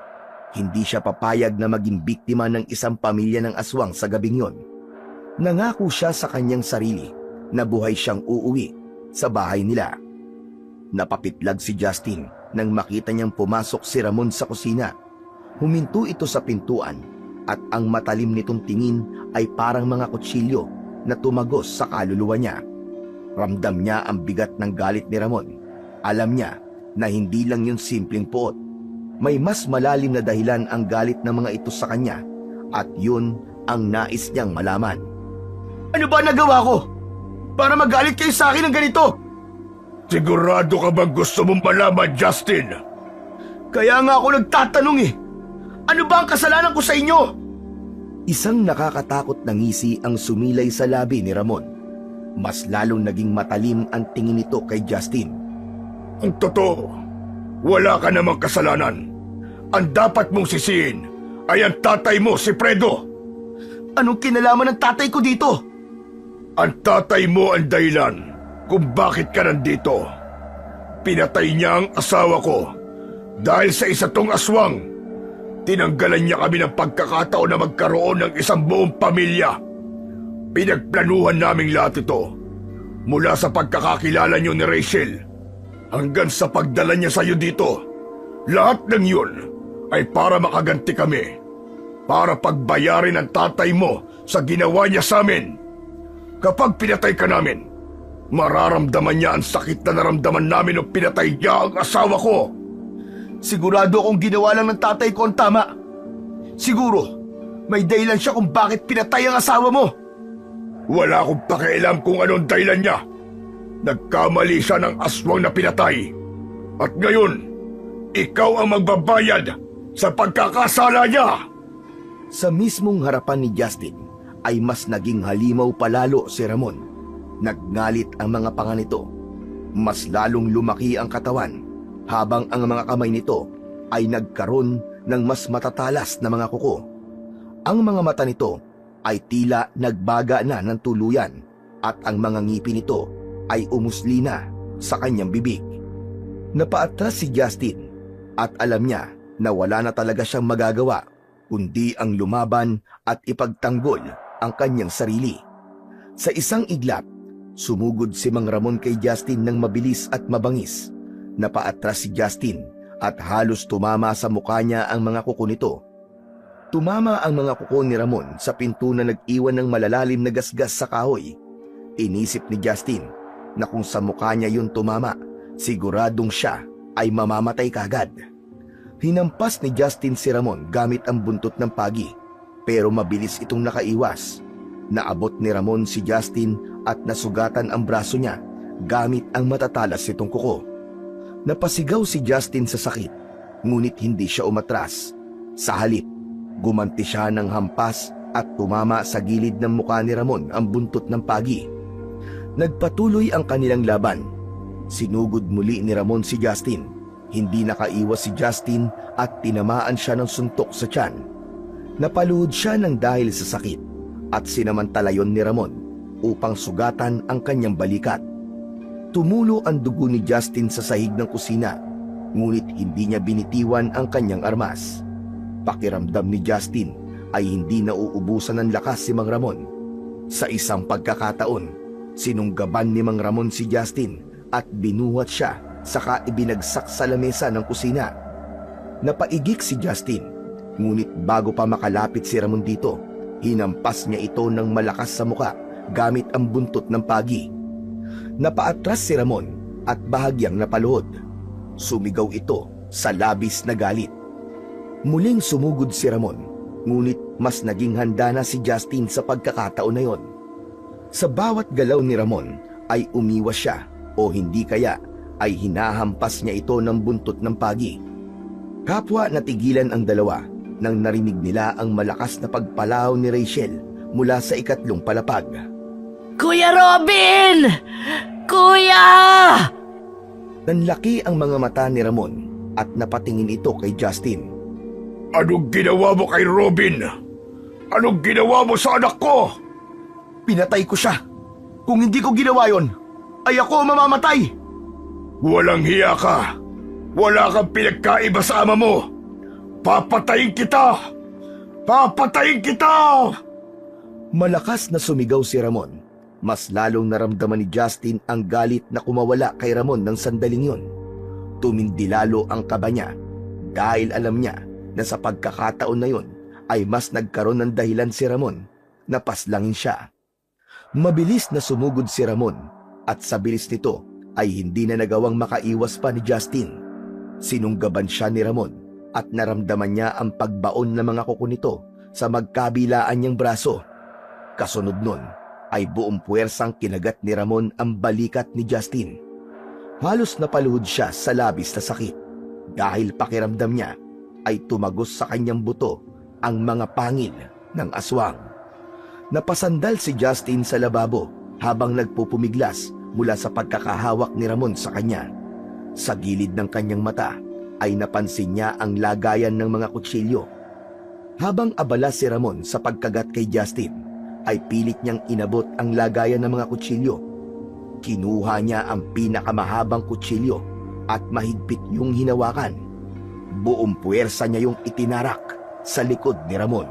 Speaker 1: Hindi siya papayag na maging biktima ng isang pamilya ng aswang sa gabing yon. Nangako siya sa kanyang sarili na buhay siyang uuwi sa bahay nila. Napapitlag si Justin nang makita niyang pumasok si Ramon sa kusina. Huminto ito sa pintuan at ang matalim nitong tingin ay parang mga kutsilyo na tumagos sa kaluluwa niya. Ramdam niya ang bigat ng galit ni Ramon. Alam niya na hindi lang yun simpleng puot. May mas malalim na dahilan ang galit ng mga ito sa kanya at yun ang nais niyang malaman. Ano ba nagawa ko para magalit kayo sa akin ng ganito?
Speaker 2: Sigurado ka bang gusto mong malaman, Justin?
Speaker 1: Kaya nga ako nagtatanong eh. Ano ba ang kasalanan ko sa inyo? Isang nakakatakot na ngisi ang sumilay sa labi ni Ramon. Mas lalong naging matalim ang tingin nito kay Justin.
Speaker 2: Ang totoo, wala ka namang kasalanan. Ang dapat mong sisihin ay ang tatay mo, si Fredo.
Speaker 1: Anong kinalaman ng tatay ko dito?
Speaker 2: Ang tatay mo ang dahilan kung bakit ka nandito. Pinatay niya ang asawa ko dahil sa isa tong aswang. Tinanggalan niya kami ng pagkakataon na magkaroon ng isang buong pamilya. Pinagplanuhan naming lahat ito. Mula sa pagkakakilala niyo ni Rachel hanggang sa pagdala niya sa iyo dito. Lahat ng yun ay para makaganti kami. Para pagbayarin ang tatay mo sa ginawa niya sa amin. Kapag pinatay ka namin, mararamdaman niya ang sakit na naramdaman namin nung pinatay niya ang asawa ko.
Speaker 1: Sigurado akong ginawa lang ng tatay ko ang tama. Siguro, may dahilan siya kung bakit pinatay ang asawa mo.
Speaker 2: Wala akong pakialam kung anong dahilan niya. Nagkamali siya ng aswang na pinatay. At ngayon, ikaw ang magbabayad sa pagkakasala niya.
Speaker 1: Sa mismong harapan ni Justin ay mas naging halimaw palalo si Ramon. Nagngalit ang mga panga nito. Mas lalong lumaki ang katawan habang ang mga kamay nito ay nagkaroon ng mas matatalas na mga kuko. Ang mga mata nito ay tila nagbaga na ng tuluyan at ang mga ngipin nito ay umusli na sa kanyang bibig. Napaatras si Justin at alam niya na wala na talaga siyang magagawa kundi ang lumaban at ipagtanggol ang kanyang sarili. Sa isang iglap, sumugod si Mang Ramon kay Justin ng mabilis at mabangis. Napaatras si Justin at halos tumama sa mukha niya ang mga kuko nito. Tumama ang mga kuko ni Ramon sa pinto na nag-iwan ng malalalim na gasgas sa kahoy. Inisip ni Justin na kung sa mukha niya yun tumama, siguradong siya ay mamamatay kagad. Hinampas ni Justin si Ramon gamit ang buntot ng pagi, pero mabilis itong nakaiwas. Naabot ni Ramon si Justin at nasugatan ang braso niya gamit ang matatalas nitong kuko. Napasigaw si Justin sa sakit, ngunit hindi siya umatras. Sa halip, gumanti siya ng hampas at tumama sa gilid ng mukha ni Ramon ang buntot ng pagi. Nagpatuloy ang kanilang laban. Sinugod muli ni Ramon si Justin. Hindi nakaiwas si Justin at tinamaan siya ng suntok sa tiyan. Napaluhod siya ng dahil sa sakit at sinamantala yon ni Ramon upang sugatan ang kanyang balikat. Tumulo ang dugo ni Justin sa sahig ng kusina, ngunit hindi niya binitiwan ang kanyang armas. Pakiramdam ni Justin ay hindi nauubusan ng lakas si Mang Ramon. Sa isang pagkakataon, sinunggaban ni Mang Ramon si Justin at binuhat siya, saka ibinagsak sa lamesa ng kusina. Napaigik si Justin, ngunit bago pa makalapit si Ramon dito, hinampas niya ito ng malakas sa muka gamit ang buntot ng pagi. Napaatras si Ramon at bahagyang napaluhod. Sumigaw ito sa labis na galit. Muling sumugod si Ramon, ngunit mas naging handa na si Justin sa pagkakataon na yon. Sa bawat galaw ni Ramon ay umiwas siya o hindi kaya ay hinahampas niya ito ng buntot ng pagi. Kapwa natigilan ang dalawa nang narinig nila ang malakas na pagpalaw ni Rachel mula sa ikatlong palapag.
Speaker 3: Kuya Robin! Kuya!
Speaker 1: Nanlaki ang mga mata ni Ramon at napatingin ito kay Justin.
Speaker 2: Anong ginawa mo kay Robin? Anong ginawa mo sa anak ko?
Speaker 1: Pinatay ko siya. Kung hindi ko ginawa yon, ay ako ang mamamatay.
Speaker 2: Walang hiya ka. Wala kang pinagkaiba sa ama mo. Papatayin kita! Papatayin kita!
Speaker 1: Malakas na sumigaw si Ramon. Mas lalong naramdaman ni Justin ang galit na kumawala kay Ramon ng sandaling yon. Tumindi lalo ang kaba niya dahil alam niya na sa pagkakataon na yon ay mas nagkaroon ng dahilan si Ramon na paslangin siya. Mabilis na sumugod si Ramon at sa bilis nito ay hindi na nagawang makaiwas pa ni Justin. Sinunggaban siya ni Ramon at naramdaman niya ang pagbaon ng mga kuko nito sa magkabilaan niyang braso. Kasunod nun ay buong puwersang kinagat ni Ramon ang balikat ni Justin. Halos napaluhod siya sa labis na sakit dahil pakiramdam niya ay tumagos sa kanyang buto ang mga pangil ng aswang. Napasandal si Justin sa lababo habang nagpupumiglas mula sa pagkakahawak ni Ramon sa kanya. Sa gilid ng kanyang mata ay napansin niya ang lagayan ng mga kutsilyo. Habang abala si Ramon sa pagkagat kay Justin, ay pilit niyang inabot ang lagayan ng mga kutsilyo. Kinuha niya ang pinakamahabang kutsilyo at mahigpit yung hinawakan. Buong puwersa niya yung itinarak sa likod ni Ramon.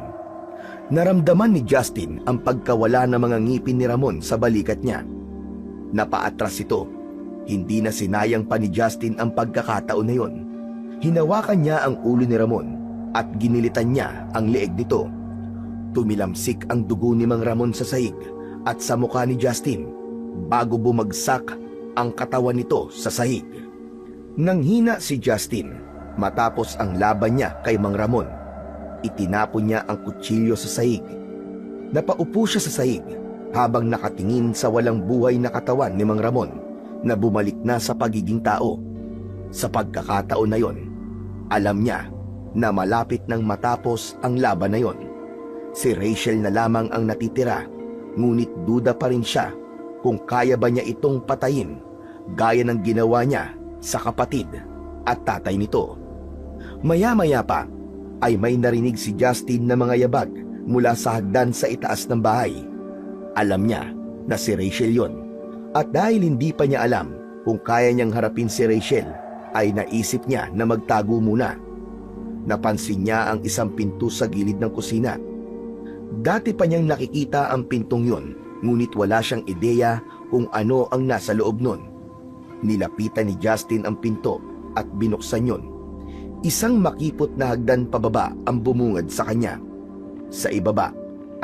Speaker 1: Naramdaman ni Justin ang pagkawala ng mga ngipin ni Ramon sa balikat niya. Napaatras ito. Hindi na sinayang pa ni Justin ang pagkakataon na yon. Hinawakan niya ang ulo ni Ramon at ginilitan niya ang leeg nito. Tumilamsik ang dugo ni Mang Ramon sa sahig at sa mukha ni Justin bago bumagsak ang katawan nito sa sahig. Nanghina si Justin matapos ang laban niya kay Mang Ramon. Itinapon niya ang kutsilyo sa sahig. Napaupo siya sa sahig habang nakatingin sa walang buhay na katawan ni Mang Ramon na bumalik na sa pagiging tao. Sa pagkakataon na yon, alam niya na malapit nang matapos ang laban na yon. Si Rachel na lamang ang natitira, ngunit duda pa rin siya kung kaya ba niya itong patayin gaya ng ginawa niya sa kapatid at tatay nito. Maya-maya pa ay may narinig si Justin na mga yabag mula sa hagdan sa itaas ng bahay. Alam niya na si Rachel yon, at dahil hindi pa niya alam kung kaya niyang harapin si Rachel, ay naisip niya na magtago muna. Napansin niya ang isang pinto sa gilid ng kusina. Dati pa niyang nakikita ang pintong yun, ngunit wala siyang ideya kung ano ang nasa loob nun. Nilapitan ni Justin ang pinto at binuksan yun. Isang makipot na hagdan pababa ang bumungad sa kanya. Sa ibaba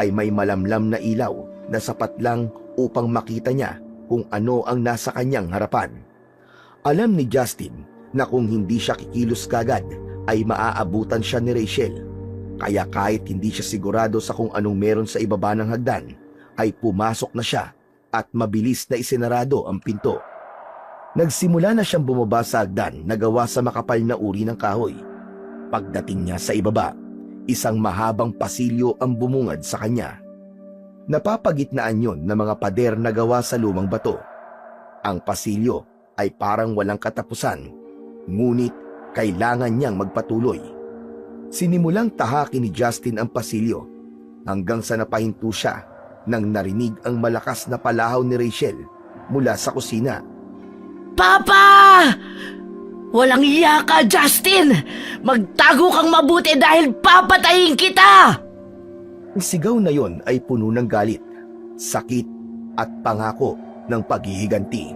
Speaker 1: ay may malamlam na ilaw na sapat lang upang makita niya kung ano ang nasa kanyang harapan. Alam ni Justin na kung hindi siya kikilos kagad ay maaabutan siya ni Rachel. Kaya kahit hindi siya sigurado sa kung anong meron sa ibaba ng hagdan, ay pumasok na siya at mabilis na isinarado ang pinto. Nagsimula na siyang bumaba sa hagdan na gawa sa makapal na uri ng kahoy. Pagdating niya sa ibaba, isang mahabang pasilyo ang bumungad sa kanya. Napapagitnaan yon ng mga pader na gawa sa lumang bato. Ang pasilyo ay parang walang katapusan, ngunit kailangan niyang magpatuloy. Sinimulang tahakin ni Justin ang pasilyo hanggang sa napahinto siya nang narinig ang malakas na palahaw ni Rachel mula sa kusina.
Speaker 3: Papa! Walang iya ka, Justin! Magtago kang mabuti dahil papatayin kita!
Speaker 1: Ang sigaw na yon ay puno ng galit, sakit at pangako ng paghihiganti.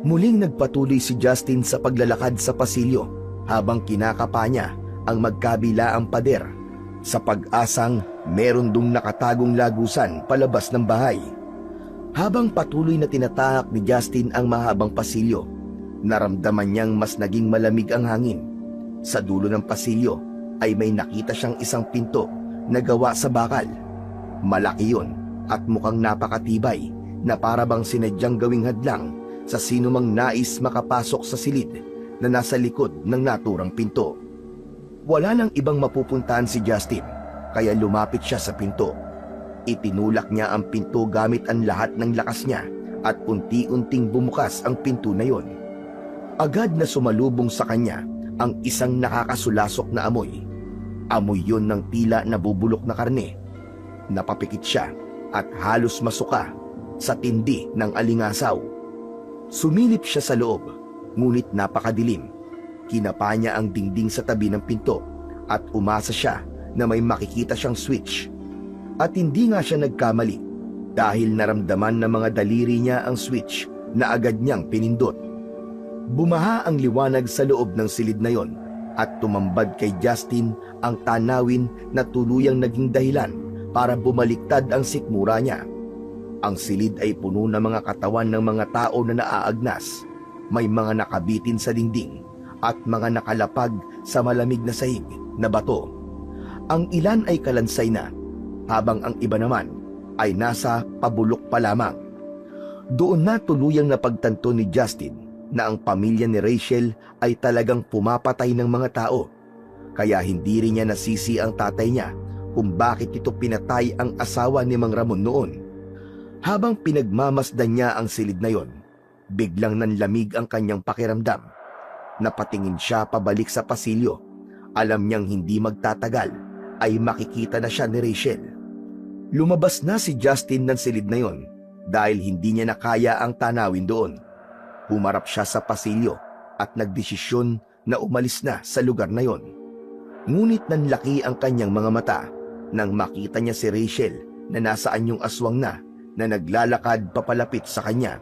Speaker 1: Muling nagpatuloy si Justin sa paglalakad sa pasilyo habang kinakapa niya ang magkabilaang pader sa pag-asang meron dong nakatagong lagusan palabas ng bahay. Habang patuloy na tinatahak ni Justin ang mahabang pasilyo, naramdaman niyang mas naging malamig ang hangin. Sa dulo ng pasilyo ay may nakita siyang isang pinto na gawa sa bakal. Malaki yun at mukhang napakatibay na para bang sinadyang gawing hadlang sa sinumang nais makapasok sa silid na nasa likod ng naturang pinto. Wala nang ibang mapupuntahan si Justin, kaya lumapit siya sa pinto. Itinulak niya ang pinto gamit ang lahat ng lakas niya at unti-unting bumukas ang pinto na yon. Agad na sumalubong sa kanya ang isang nakakasulasok na amoy. Amoy yon ng tila nabubulok na karne. Napapikit siya at halos masuka sa tindi ng alingasaw. Sumilip siya sa loob, ngunit napakadilim. Kinapa niya ang dingding sa tabi ng pinto at umasa siya na may makikita siyang switch. At hindi nga siya nagkamali dahil naramdaman ng mga daliri niya ang switch na agad niyang pinindot. Bumaha ang liwanag sa loob ng silid na yon at tumambad kay Justin ang tanawin na tuluyang naging dahilan para bumaliktad ang sikmura niya. Ang silid ay puno ng mga katawan ng mga tao na naaagnas. May mga nakabitin sa dingding at mga nakalapag sa malamig na sahig na bato. Ang ilan ay kalansay na, habang ang iba naman ay nasa pabulok pa lamang. Doon na tuluyang napagtanto ni Justin na ang pamilya ni Rachel ay talagang pumapatay ng mga tao, kaya hindi rin niya nasisi ang tatay niya kung bakit ito pinatay ang asawa ni Mang Ramon noon. Habang pinagmamasdan niya ang silid na yon, biglang nanlamig ang kanyang pakiramdam. Napatingin siya pabalik sa pasilyo. Alam niyang hindi magtatagal ay makikita na siya ni Rachel. Lumabas na si Justin ng silid na yon dahil hindi niya nakaya ang tanawin doon. Humarap siya sa pasilyo at nagdesisyon na umalis na sa lugar na yon. Ngunit nanlaki ang kanyang mga mata nang makita niya si Rachel na nasa anyong aswang na naglalakad papalapit sa kanya.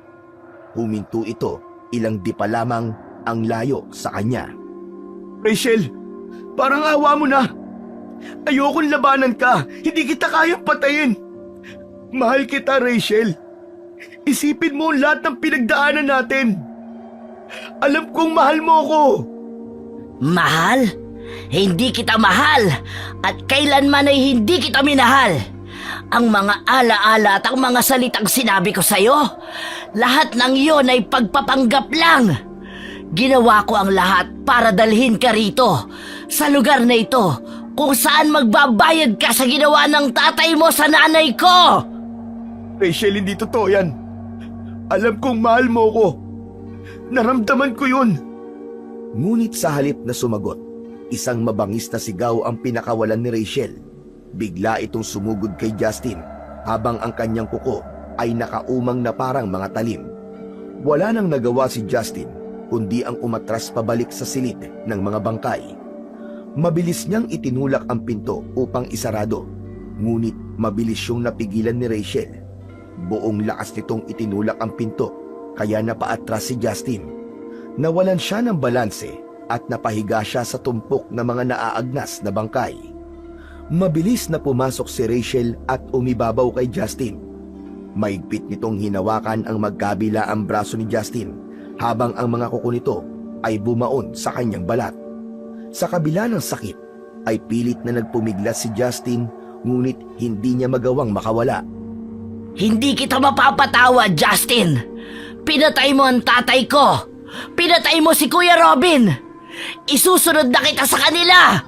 Speaker 1: Huminto ito ilang di pa lamang ang layo sa kanya.
Speaker 2: Rachel, parang awa mo na. Ayokong labanan ka. Hindi kita kayang patayin. Mahal kita, Rachel. Isipin mo ang lahat ng pinagdaanan natin. Alam kong mahal mo ako.
Speaker 3: Mahal? Hindi kita mahal at kailanman ay hindi kita minahal. Ang mga alaala at ang mga salitang sinabi ko sa'yo, lahat ng iyon ay pagpapanggap lang. Ginawa ko ang lahat para dalhin ka rito, sa lugar na ito, kung saan magbabayad ka sa ginawa ng tatay mo sa nanay ko.
Speaker 2: Rachel, hindi totoo yan. Alam kong mahal mo ko. Naramdaman ko yun.
Speaker 1: Ngunit sa halip na sumagot, isang mabangis na sigaw ang pinakawalan ni Rachel. Bigla itong sumugod kay Justin habang ang kanyang kuko ay nakaumang na parang mga talim. Wala nang nagawa si Justin kundi ang umatras pabalik sa silid ng mga bangkay. Mabilis niyang itinulak ang pinto upang isarado. Ngunit mabilis siyang napigilan ni Rachel. Buong lakas nitong itinulak ang pinto, kaya napaatras si Justin. Nawalan siya ng balanse at napahiga siya sa tumpok ng mga naaagnas na bangkay. Mabilis na pumasok si Rachel at umibabaw kay Justin. Maigpit nitong hinawakan ang magkabila ang braso ni Justin habang ang mga kuko nito ay bumaon sa kanyang balat. Sa kabila ng sakit ay pilit na nagpumiglas si Justin, ngunit hindi niya magawang makawala.
Speaker 3: Hindi kita mapapatawad, Justin! Pinatay mo ang tatay ko! Pinatay mo si Kuya Robin! Isusunod na kita sa kanila!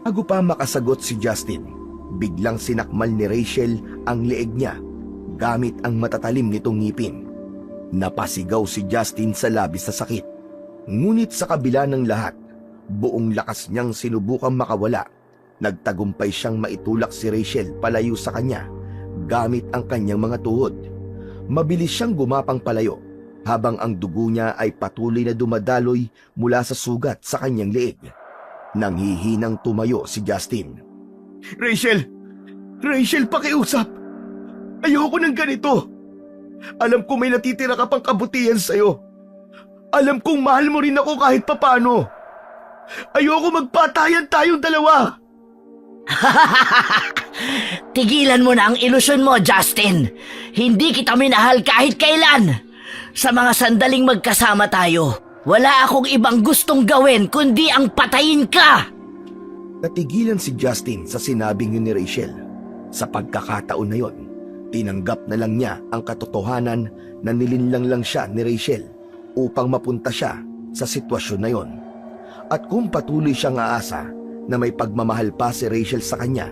Speaker 1: Bago pa makasagot si Justin, biglang sinakmal ni Rachel ang leeg niya gamit ang matatalim nitong ngipin. Napasigaw si Justin sa labis na sakit. Ngunit sa kabila ng lahat, buong lakas niyang sinubukang makawala. Nagtagumpay siyang maitulak si Rachel palayo sa kanya gamit ang kanyang mga tuhod. Mabilis siyang gumapang palayo habang ang dugo niya ay patuloy na dumadaloy mula sa sugat sa kanyang leeg. Nanghihinang tumayo si Justin. Rachel! Rachel, pakiusap! Ayoko ng ganito! Alam ko may natitira ka pang kabutihan sa'yo. Alam kong mahal mo rin ako kahit papano. Ayoko magpatayan tayong dalawa!
Speaker 3: Tigilan mo na ang ilusyon mo, Justin! Hindi kita minahal kahit kailan! Sa mga sandaling magkasama tayo, wala akong ibang gustong gawin kundi ang patayin ka!
Speaker 1: Natigilan si Justin sa sinabing yun ni Rachel. Sa pagkakataon na yon, tinanggap na lang niya ang katotohanan na nilinlang lang siya ni Rachel upang mapunta siya sa sitwasyon na yon. At kung patuloy siyang aasa na may pagmamahal pa si Rachel sa kanya,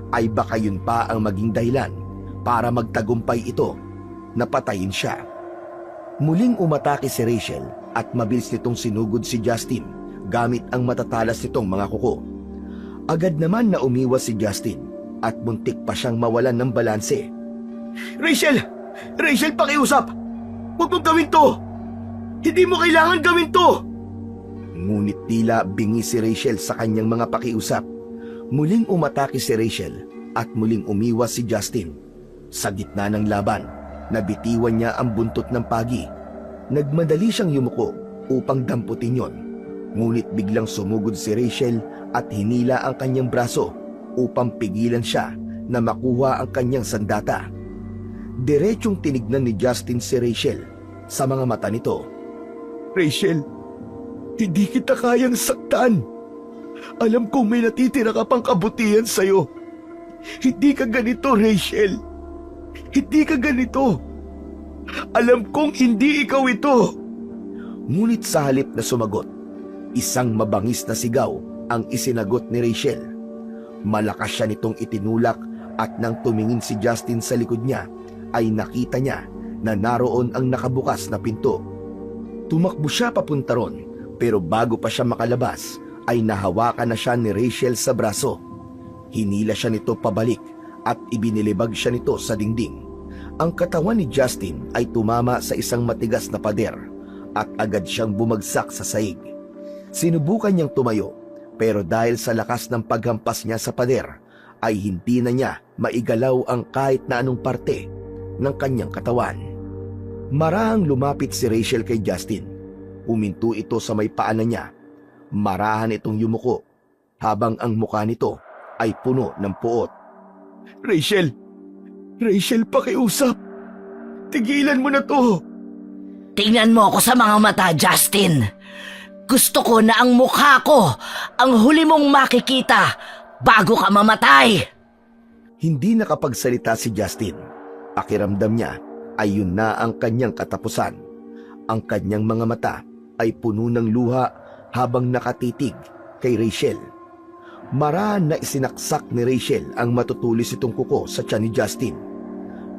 Speaker 1: ay baka yun pa ang maging dahilan para magtagumpay ito na patayin siya. Muling umatake si Rachel at mabilis nitong sinugod si Justin gamit ang matatalas nitong mga kuko. Agad naman na umiwas si Justin at muntik pa siyang mawalan ng balanse. Rachel! Rachel, pakiusap! Huwag mong gawin to! Hindi mo kailangan gawin to! Ngunit tila bingi si Rachel sa kanyang mga pakiusap. Muling umatake si Rachel at muling umiwas si Justin. Sa gitna ng laban, nabitiwan niya ang buntot ng pagi. Nagmadali siyang yumuko upang damputin yon. Ngunit biglang sumugod si Rachel at hinila ang kanyang braso upang pigilan siya na makuha ang kanyang sandata. Diretsyong tinignan ni Justin si Rachel. Sa mga mata nito, Rachel, hindi kita kayang saktan. Alam kong may natitira ka pang kabutihan sa'yo. Hindi ka ganito, Rachel. Hindi ka ganito. Alam kong hindi ikaw ito. Ngunit sa halip na sumagot, isang mabangis na sigaw ang isinagot ni Rachel. Malakas siya nitong itinulak at nang tumingin si Justin sa likod niya, ay nakita niya na naroon ang nakabukas na pinto. Tumakbo siya papunta ron, pero bago pa siya makalabas, ay nahawakan na siya ni Rachel sa braso. Hinila siya nito pabalik at ibinilibag siya nito sa dingding. Ang katawan ni Justin ay tumama sa isang matigas na pader at agad siyang bumagsak sa sahig. Sinubukan niyang tumayo, pero dahil sa lakas ng paghampas niya sa pader, ay hindi na niya maigalaw ang kahit na anong parte ng kanyang katawan. Marahang lumapit si Rachel kay Justin. Huminto ito sa may paanan niya. Marahan itong yumuko habang ang mukha nito ay puno ng puot. Rachel! Rachel, pakiusap! Tigilan mo na to!
Speaker 3: Tingnan mo ako sa mga mata, Justin! Gusto ko na ang mukha ko ang huli mong makikita bago ka mamatay!
Speaker 1: Hindi nakapagsalita si Justin. Pakiramdam niya ay yun na ang kanyang katapusan. Ang kanyang mga mata ay puno ng luha habang nakatitig kay Rachel. Marahan na isinaksak ni Rachel ang matutulis itong kuko sa tiyan ni Justin.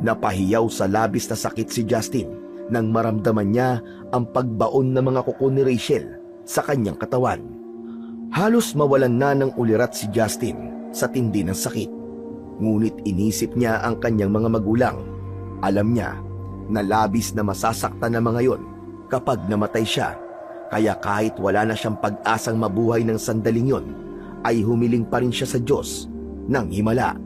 Speaker 1: Napahiyaw sa labis na sakit si Justin nang maramdaman niya ang pagbaon ng mga kuko ni Rachel sa kanyang katawan. Halos mawalan na ng ulirat si Justin sa tindi ng sakit. Ngunit inisip niya ang kanyang mga magulang. Alam niya na labis na masasaktan na mga yon kapag namatay siya. Kaya kahit wala na siyang pag-asang mabuhay ng sandaling yon, ay humiling pa rin siya sa Diyos ng himala.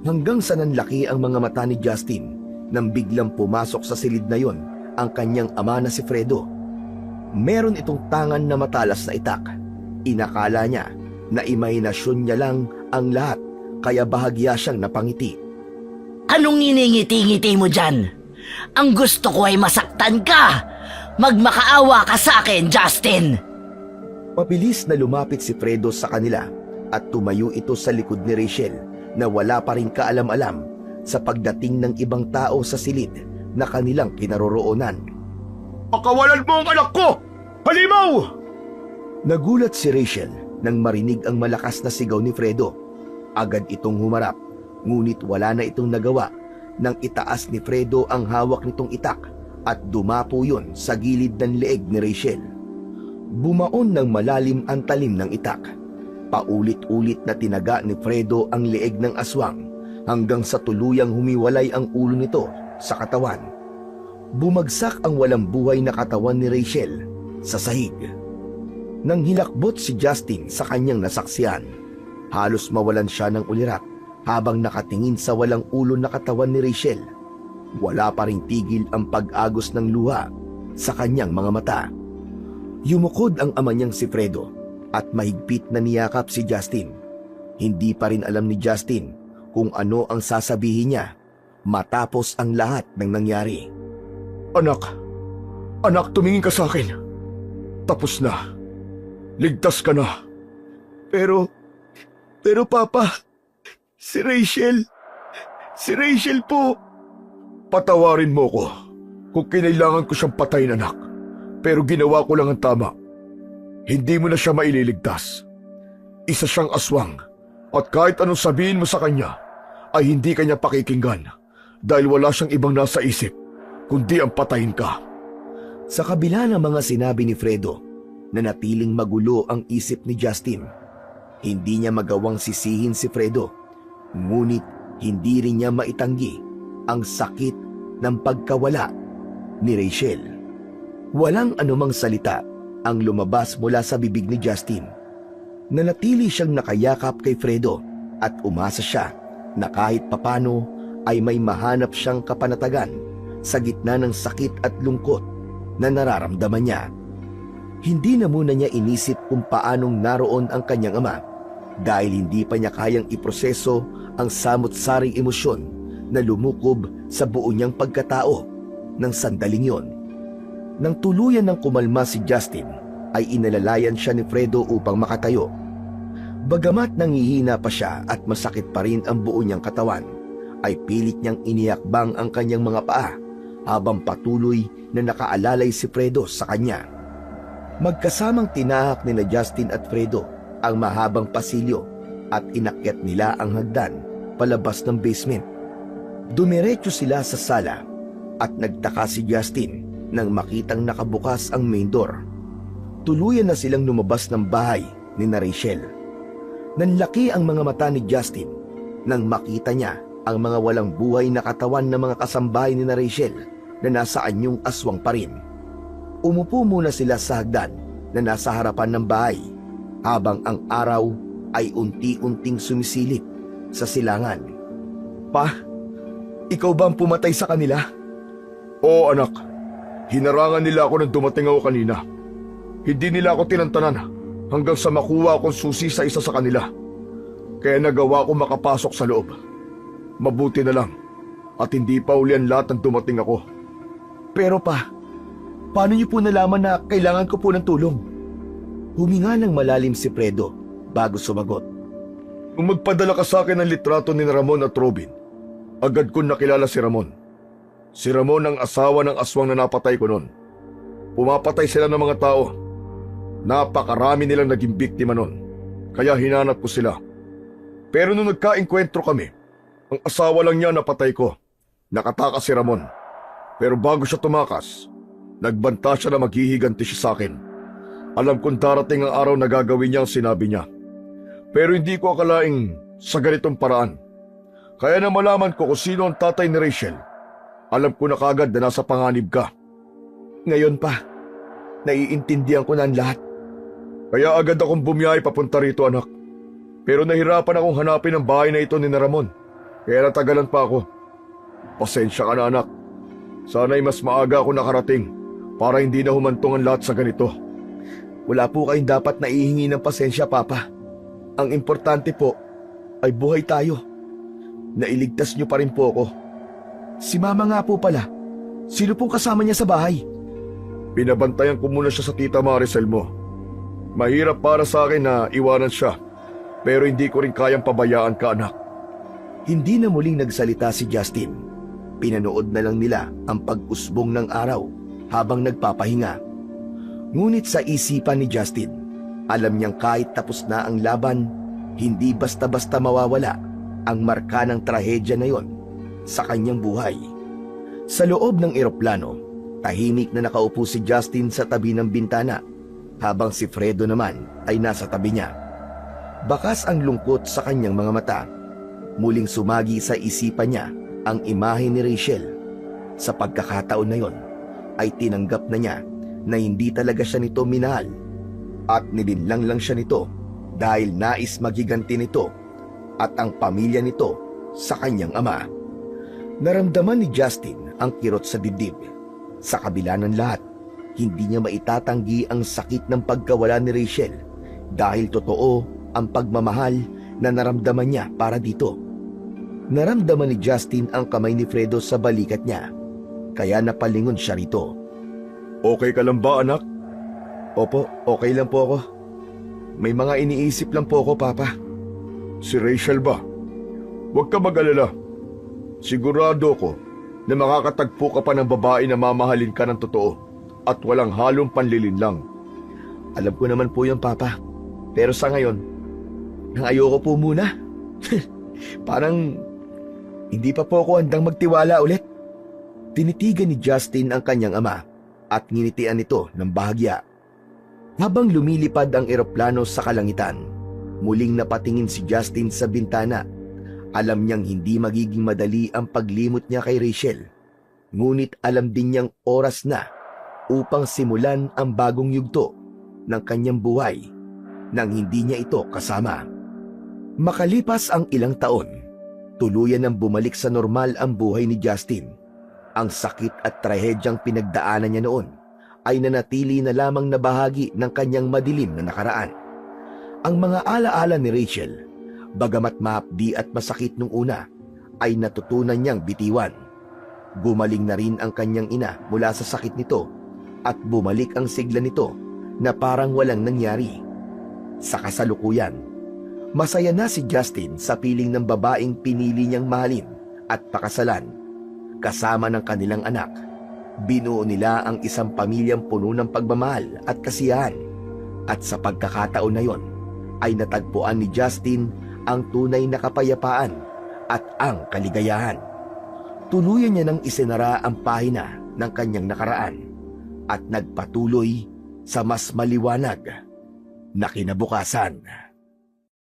Speaker 1: Hanggang sa nanlaki ang mga mata ni Justin nang biglang pumasok sa silid na yon ang kanyang ama na si Fredo. Meron itong tangan na matalas na itak. Inakala niya na imahinasyon niya lang ang lahat, kaya bahagya siyang napangiti.
Speaker 3: Anong niningiti-ngiti mo dyan? Ang gusto ko ay masaktan ka! Magmakaawa ka sa akin, Justin!
Speaker 1: Mabilis na lumapit si Fredo sa kanila at tumayo ito sa likod ni Rachel na wala pa rin kaalam-alam sa pagdating ng ibang tao sa silid na kanilang kinaroroonan.
Speaker 2: Pakawalan mo ang anak ko! Halimaw!
Speaker 1: Nagulat si Rachel nang marinig ang malakas na sigaw ni Fredo. Agad itong humarap, ngunit wala na itong nagawa nang itaas ni Fredo ang hawak nitong itak at dumapo yun sa gilid ng leeg ni Rachel. Bumaon ng malalim ang talim ng itak. Paulit-ulit na tinaga ni Fredo ang leeg ng aswang hanggang sa tuluyang humiwalay ang ulo nito sa katawan. Bumagsak ang walang buhay na katawan ni Rachel sa sahig. Nang hilakbot si Justin sa kanyang nasaksihan, halos mawalan siya ng ulirap habang nakatingin sa walang ulo na katawan ni Rachel. Wala pa ring tigil ang pag-agos ng luha sa kanyang mga mata. Yumukod ang ama niyang si Fredo at mahigpit na niyakap si Justin. Hindi pa rin alam ni Justin kung ano ang sasabihin niya matapos ang lahat ng nangyari.
Speaker 2: Anak, tumingin ka sa akin. Tapos na. Ligtas ka na.
Speaker 1: Pero Papa, si Rachel po.
Speaker 2: Patawarin mo ko kung kinailangan ko siyang patayin, anak. Pero ginawa ko lang ang tama. Hindi mo na siya maililigtas. Isa siyang aswang at kahit anong sabihin mo sa kanya ay hindi kanya pakikinggan dahil wala siyang ibang nasa isip kundi ang patayin ka.
Speaker 1: Sa kabila ng mga sinabi ni Fredo, nanatiling magulo ang isip ni Justin. Hindi niya magawang sisihin si Fredo, ngunit hindi rin niya maitanggi ang sakit ng pagkawala ni Rachel. Walang anumang salita ang lumabas mula sa bibig ni Justin. Nanatili siyang nakayakap kay Fredo at umasa siya na kahit papano ay may mahanap siyang kapanatagan sa gitna ng sakit at lungkot na nararamdaman niya. Hindi na muna niya inisip kung paanong naroon ang kanyang ama dahil hindi pa niya kayang iproseso ang samot-saring emosyon na lumukob sa buo niyang pagkatao ng sandaling yon. Nang tuluyan ng kumalma si Justin, ay inalalayan siya ni Fredo upang makatayo. Bagamat nangihina pa siya at masakit pa rin ang buo niyang katawan, ay pilit niyang iniyakbang ang kanyang mga paa habang patuloy na nakaalalay si Fredo sa kanya. Magkasamang tinahak nila Justin at Fredo ang mahabang pasilyo at inakyat nila ang hagdan palabas ng basement. Dumiretso sila sa sala at nagtaka si Justin nang makitang nakabukas ang main door. Tuluyan na silang lumabas ng bahay ni Rachel. Nanlaki ang mga mata ni Justin nang makita niya ang mga walang buhay na katawan ng mga kasambahay ni Rachel na nasa anyong aswang pa rin. Umupo muna sila sa hagdan na nasa harapan ng bahay habang ang araw ay unti-unting sumisilip sa silangan.
Speaker 2: Pa, ikaw ba ang pumatay sa kanila? Oo, anak. Hinarangan nila ako nang dumating ako kanina. Hindi nila ako tinantanan hanggang sa makuha akong susi sa isa sa kanila. Kaya nagawa ko makapasok sa loob. Mabuti na lang at hindi pa uli ang lahat ng dumating ako.
Speaker 1: Pero pa, paano niyo po nalaman na kailangan ko po ng tulong? Huminga ng malalim si Fredo bago sumagot.
Speaker 2: Nung magpadala ka sa akin ng litrato ni Ramon at Robin, agad ko nakilala si Ramon. Si Ramon ang asawa ng aswang na napatay ko noon. Pumapatay sila ng mga tao. Napakarami nilang naging biktima noon, kaya hinanap ko sila. Pero nung nagka-engkwentro kami, ang asawa lang niya napatay ko. Nakatakas si Ramon. Pero bago siya tumakas, nagbanta siya na maghihiganti siya sa akin. Alam kong darating ang araw na gagawin niya ang sinabi niya. Pero hindi ko akalaing sa ganitong paraan. Kaya na malaman ko kung sino ang tatay ni Rachel, alam ko na kagad na nasa panganib ka.
Speaker 1: Ngayon pa, naiintindihan ko na ang lahat.
Speaker 2: Kaya agad akong bumiyahe papunta rito, anak. Pero nahirapan akong hanapin ang bahay na ito ni Ramon. Kaya natagalan pa ako. Pasensya ka na anak. Sana'y mas maaga ako nakarating para hindi na humantong ang lahat sa ganito.
Speaker 1: Wala po kayong dapat naihingi ng pasensya, Papa. Ang importante po ay buhay tayo. Nailigtas niyo pa rin po ako. Si Mama nga po pala. Sino pong kasama niya sa bahay?
Speaker 2: Binabantayan ko muna siya sa tita Maricel mo. Mahirap para sa akin na iwanan siya. Pero hindi ko rin kayang pabayaan ka, anak.
Speaker 1: Hindi na muling nagsalita si Justin. Pinanood na lang nila ang pag-usbong ng araw habang nagpapahinga. Ngunit sa isipan ni Justin, alam niyang kahit tapos na ang laban, hindi basta-basta mawawala ang marka ng trahedya na yon sa kanyang buhay. Sa loob ng eroplano, tahimik na nakaupo si Justin sa tabi ng bintana habang si Fredo naman ay nasa tabi niya. Bakas ang lungkot sa kanyang mga mata. Muling sumagi sa isipan niya ang imahe ni Rachel. Sa pagkakataon na yon, ay tinanggap na niya na hindi talaga siya nito minahal at nilinlang lang siya nito dahil nais magiganti nito at ang pamilya nito sa kanyang ama. Naramdaman ni Justin ang kirot sa dibdib. Sa kabila ng lahat, hindi niya maitatanggi ang sakit ng pagkawala ni Rachel dahil totoo ang pagmamahal na naramdaman niya para dito. Naramdaman ni Justin ang kamay ni Fredo sa balikat niya, kaya napalingon siya rito.
Speaker 2: Okay ka lang ba, anak?
Speaker 1: Opo, okay lang po ako. May mga iniisip lang po ako, Papa.
Speaker 2: Si Rachel ba? Huwag ka mag-alala. Sigurado ko na makakatagpo ka pa ng babae na mamahalin ka ng totoo at walang halong panlilinlang.
Speaker 1: Alam ko naman po yun, Papa. Pero sa ngayon, nang ayoko po muna. Parang hindi pa po ako handang magtiwala ulit. Tinitigan ni Justin ang kanyang ama at nginitian ito ng bahagya. Habang lumilipad ang eroplano sa kalangitan, muling napatingin si Justin sa bintana. Alam niyang hindi magiging madali ang paglimot niya kay Rachel. Ngunit alam din niyang oras na upang simulan ang bagong yugto ng kanyang buhay nang hindi niya ito kasama. Makalipas ang ilang taon, tuluyan nang bumalik sa normal ang buhay ni Justin. Ang sakit at trahedyang pinagdaanan niya noon ay nanatili na lamang na bahagi ng kanyang madilim na nakaraan. Ang mga alaala ni Rachel, bagamat mahapdi at masakit nung una, ay natutunan niyang bitiwan. Gumaling na rin ang kanyang ina mula sa sakit nito at bumalik ang sigla nito na parang walang nangyari. Sa kasalukuyan, masaya na si Justin sa piling ng babaeng pinili niyang mahalin at pakasalan. Kasama ng kanilang anak, binuo nila ang isang pamilyang puno ng pagmamahal at kasiyahan. At sa pagkakataon na yon, ay natagpuan ni Justin ang tunay na kapayapaan at ang kaligayahan. Tuluyan niya nang isinara ang pahina ng kanyang nakaraan at nagpatuloy sa mas maliwanag na kinabukasan.